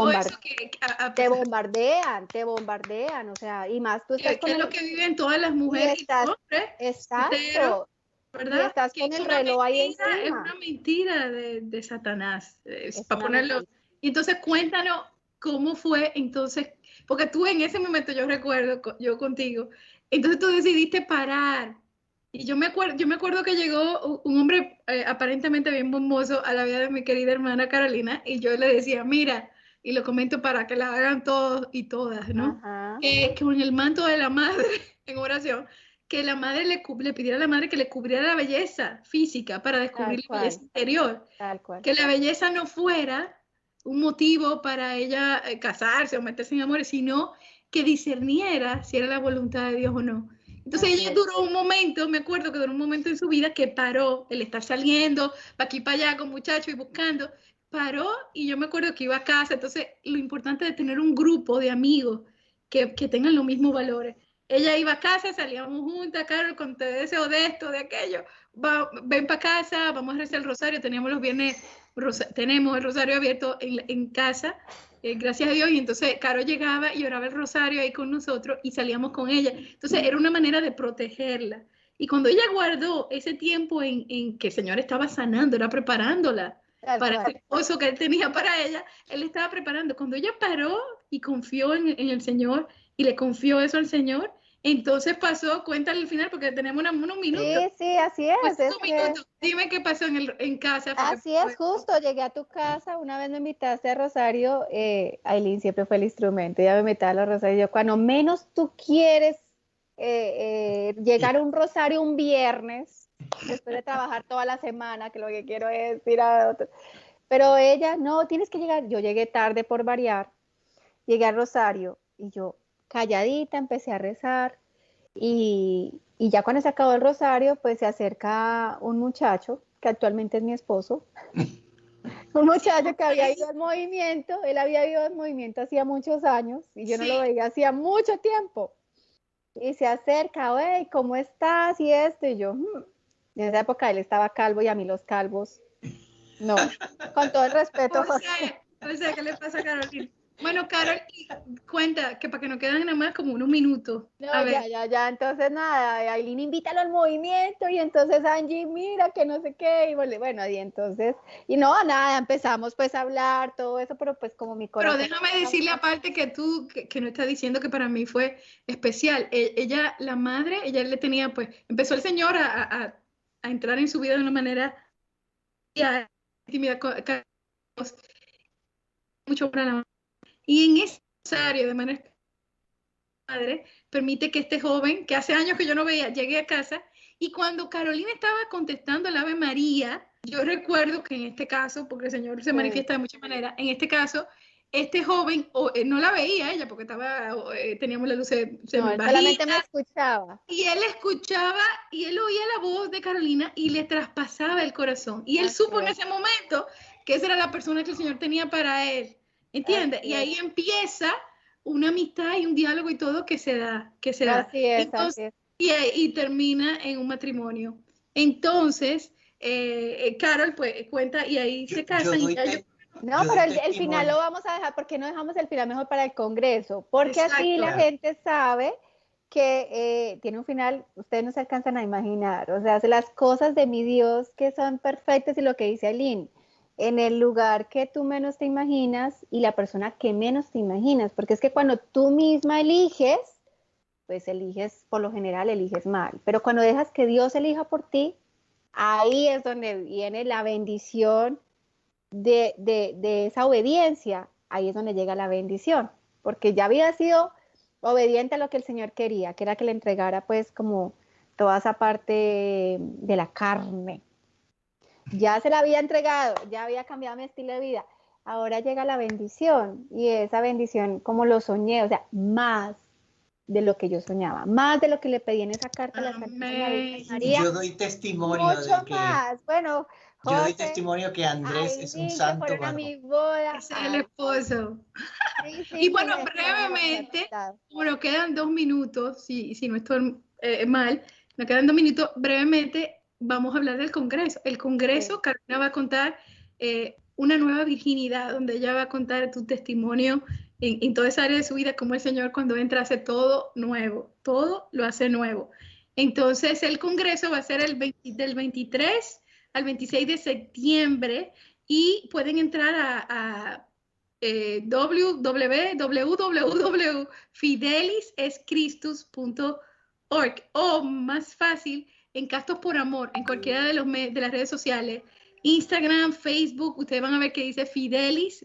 bombardean, o sea, y más tú estás con es lo que viven todas las mujeres y hombres. Exacto. ¿verdad? Y estás con el reloj ahí encima. Es una mentira de Satanás, para ponerlo. Mentira. Y entonces cuéntanos cómo fue entonces, porque tú en ese momento, yo recuerdo, yo contigo, entonces tú decidiste parar. Y yo me acuerdo que llegó un hombre aparentemente bien bomboso a la vida de mi querida hermana Carolina, y yo le decía, mira, y lo comento para que la hagan todos y todas, ¿no? Que con el manto de la madre en oración, que la madre le pidiera a la madre que le cubriera la belleza física para descubrir la belleza interior. Que la belleza no fuera un motivo para ella casarse o meterse en amores, sino que discerniera si era la voluntad de Dios o no. Entonces ella duró un momento, me acuerdo que duró un momento en su vida que paró, el estar saliendo para aquí para allá con muchachos y buscando, paró, y yo me acuerdo que iba a casa. Entonces lo importante de tener un grupo de amigos que tengan los mismos valores. ella iba a casa, salíamos juntas, Carol, con te deseo de esto, de aquello, ven para casa, vamos a rezar el rosario, teníamos los viernes, tenemos el rosario abierto en casa, gracias a Dios, y entonces Carol llegaba y oraba el rosario ahí con nosotros y salíamos con ella. Entonces era una manera de protegerla. Y cuando ella guardó ese tiempo en que el Señor estaba sanando, era preparándola para el esposo que él tenía para ella, él estaba preparando. Cuando ella paró y confió en el Señor y le confió eso al Señor, entonces pasó, cuéntale al final porque tenemos unos minutos. Sí, así es. Pues dime qué pasó en casa. Así es, justo, llegué a tu casa, una vez me invitaste a Rosario, Ailín siempre fue el instrumento, ella me invitaba a los rosarios, yo cuando menos tú quieres llegar a un rosario un viernes, después de trabajar toda la semana, que lo que quiero es ir a otro, pero ella, no, tienes que llegar, yo llegué tarde por variar, llegué al rosario y yo calladita empecé a rezar y ya cuando se acabó el rosario, pues se acerca un muchacho, que actualmente es mi esposo, un muchacho que había ido al movimiento, él había ido al movimiento hacía muchos años y yo no lo veía hacía mucho tiempo. Y se acerca, oye, ¿cómo estás? Y esto, y yo, en esa época él estaba calvo y a mí los calvos, no, con todo el respeto. O sea, ¿qué le pasa a Carolina? Bueno, Carol, cuenta que para que nos quedan nada más como unos minutos. No, a ver. Ya, entonces nada, Ailín invítalo al movimiento y entonces Angie, mira que no sé qué, y bueno, y entonces, y no, nada, empezamos pues a hablar, todo eso, pero pues como mi corazón. Pero déjame decirle aparte que tú, que no está diciendo que para mí fue especial, ella, la madre, ella le tenía pues, empezó el Señor a entrar en su vida de una manera intimidad mucho para la madre. Y en ese rosario, de manera madre, permite que este joven, que hace años que yo no veía, llegue a casa, y cuando Carolina estaba contestando el Ave María, yo recuerdo que en este caso, porque el Señor se manifiesta de muchas maneras, en este caso, este joven, no la veía ella, porque teníamos la luz bajita, solamente me escuchaba. Y él escuchaba, y él oía la voz de Carolina, y le traspasaba el corazón, y él supo en ese momento que esa era la persona que el Señor tenía para él. ¿Entiendes? Y ahí empieza una amistad y un diálogo y todo que se da. Así es, entonces, así es. Y termina en un matrimonio. Entonces, Carol pues cuenta y ahí se casan. No, pero el final lo vamos a dejar, porque no dejamos el final mejor para el Congreso, porque así la gente sabe que tiene un final, ustedes no se alcanzan a imaginar, o sea, las cosas de mi Dios que son perfectas y lo que dice Ailín, en el lugar que tú menos te imaginas y la persona que menos te imaginas, porque es que cuando tú misma eliges, pues eliges, por lo general eliges mal, pero cuando dejas que Dios elija por ti, ahí es donde viene la bendición de esa obediencia, ahí es donde llega la bendición, porque ya había sido obediente a lo que el Señor quería, que era que le entregara pues como toda esa parte de la carne. Ya se la había entregado, ya había cambiado mi estilo de vida. Ahora llega la bendición y esa bendición como lo soñé, o sea, más de lo que yo soñaba, más de lo que le pedí en esa carta a la Santísima Virgen María. Yo doy testimonio mucho de que más. Bueno, José, yo doy testimonio que Andrés es un santo varón. Mi boda. Es el esposo. Sí, y bueno, brevemente, bueno, quedan 2 minutos, si no estoy mal, me quedan 2 minutos, brevemente. Vamos a hablar del Congreso. El Congreso, Carolina va a contar una nueva virginidad, donde ella va a contar tu testimonio en toda esa área de su vida, como el Señor cuando entra hace todo nuevo, todo lo hace nuevo. Entonces el Congreso va a ser del 23 al 26 de septiembre y pueden entrar a www.fidelisescristus.org o más fácil, en Castos por Amor, en cualquiera de las redes sociales, Instagram, Facebook, ustedes van a ver que dice Fidelis,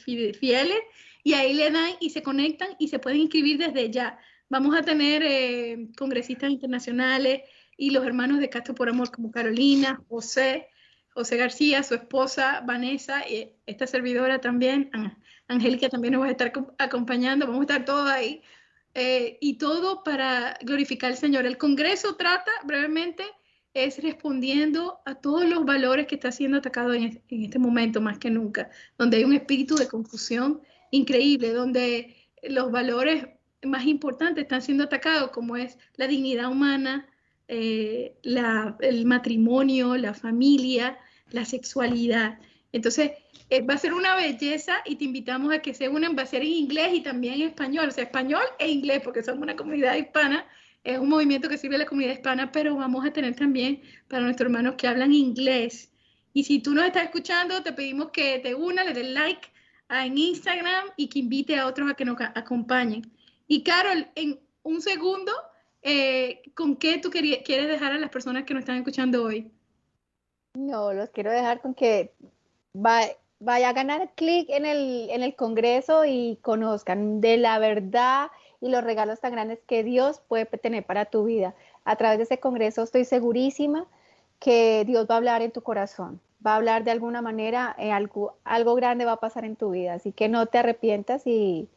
Fieles, y ahí le dan y se conectan y se pueden inscribir desde ya. Vamos a tener congresistas internacionales y los hermanos de Castos por Amor como Carolina, José García, su esposa Vanessa, y esta servidora también, Angélica también nos va a estar acompañando, vamos a estar todos ahí. Y todo para glorificar al Señor. El Congreso trata brevemente, es respondiendo a todos los valores que está siendo atacado en este momento más que nunca, donde hay un espíritu de confusión increíble, donde los valores más importantes están siendo atacados, como es la dignidad humana, el matrimonio, la familia, la sexualidad. Entonces, va a ser una belleza y te invitamos a que se unan, va a ser en inglés y también en español, o sea, español e inglés, porque somos una comunidad hispana, es un movimiento que sirve a la comunidad hispana, pero vamos a tener también para nuestros hermanos que hablan inglés. Y si tú nos estás escuchando, te pedimos que te unas, le des like en Instagram y que invite a otros a que nos acompañen. Y Carol, en un segundo, ¿con qué tú quieres dejar a las personas que nos están escuchando hoy? No, los quiero dejar con que vaya a ganar clic en el Congreso y conozcan de la verdad y los regalos tan grandes que Dios puede tener para tu vida. A través de ese Congreso estoy segurísima que Dios va a hablar en tu corazón, va a hablar de alguna manera, algo grande va a pasar en tu vida, así que no te arrepientas y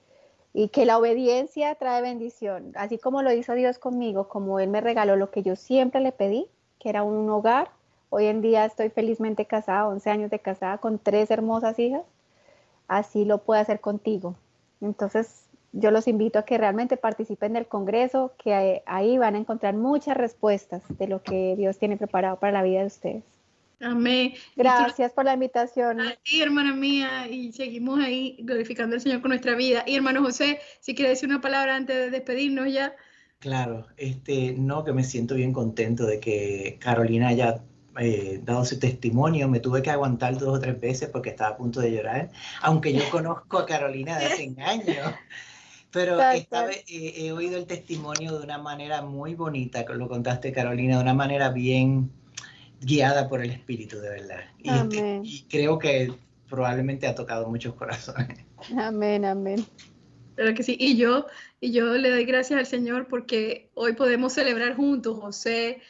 que la obediencia trae bendición, así como lo hizo Dios conmigo, como Él me regaló lo que yo siempre le pedí, que era un hogar. Hoy en día estoy felizmente casada, 11 años de casada, con 3 hermosas hijas, así lo puede hacer contigo. Entonces, yo los invito a que realmente participen del Congreso, que ahí van a encontrar muchas respuestas de lo que Dios tiene preparado para la vida de ustedes. Amén. Gracias por la invitación. A ti, hermana mía, y seguimos ahí glorificando al Señor con nuestra vida. Y hermano José, si quiere decir una palabra antes de despedirnos ya. Claro, no, que me siento bien contento de que Carolina haya dado su testimonio. Me tuve que aguantar 2 o 3 veces porque estaba a punto de llorar, aunque yo conozco a Carolina de hace años. Pero esta vez he oído el testimonio de una manera muy bonita, lo contaste, Carolina, de una manera bien guiada por el Espíritu, de verdad. Y creo que probablemente ha tocado muchos corazones. Amén, amén. Claro que sí. Y yo le doy gracias al Señor porque hoy podemos celebrar juntos, José,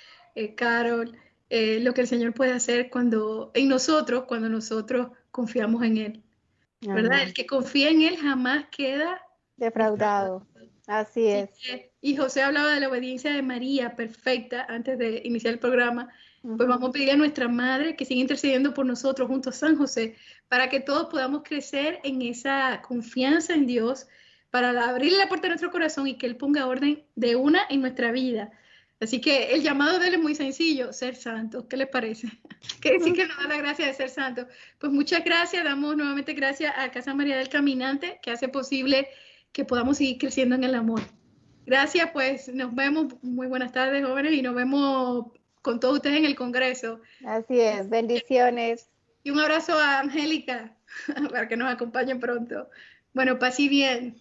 Carol, lo que el Señor puede hacer cuando nosotros confiamos en Él. ¿Verdad? Amén. El que confía en Él jamás queda defraudado. Así es. Y José hablaba de la obediencia de María, perfecta, antes de iniciar el programa. Pues vamos a pedir a nuestra Madre que siga intercediendo por nosotros junto a San José, para que todos podamos crecer en esa confianza en Dios, para abrirle la puerta de nuestro corazón y que Él ponga orden de una en nuestra vida. Así que el llamado de Él es muy sencillo, ser santos. ¿Qué les parece? Quiere decir que nos da la gracia de ser santos. Pues muchas gracias, damos nuevamente gracias a Casa María del Caminante, que hace posible que podamos seguir creciendo en el amor. Gracias, pues nos vemos. Muy buenas tardes, jóvenes, y nos vemos con todos ustedes en el Congreso. Así es, bendiciones. Y un abrazo a Angélica, para que nos acompañe pronto. Bueno, paz y bien.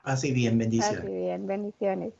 Paz y bien, bendiciones. Paz y bien, bendiciones.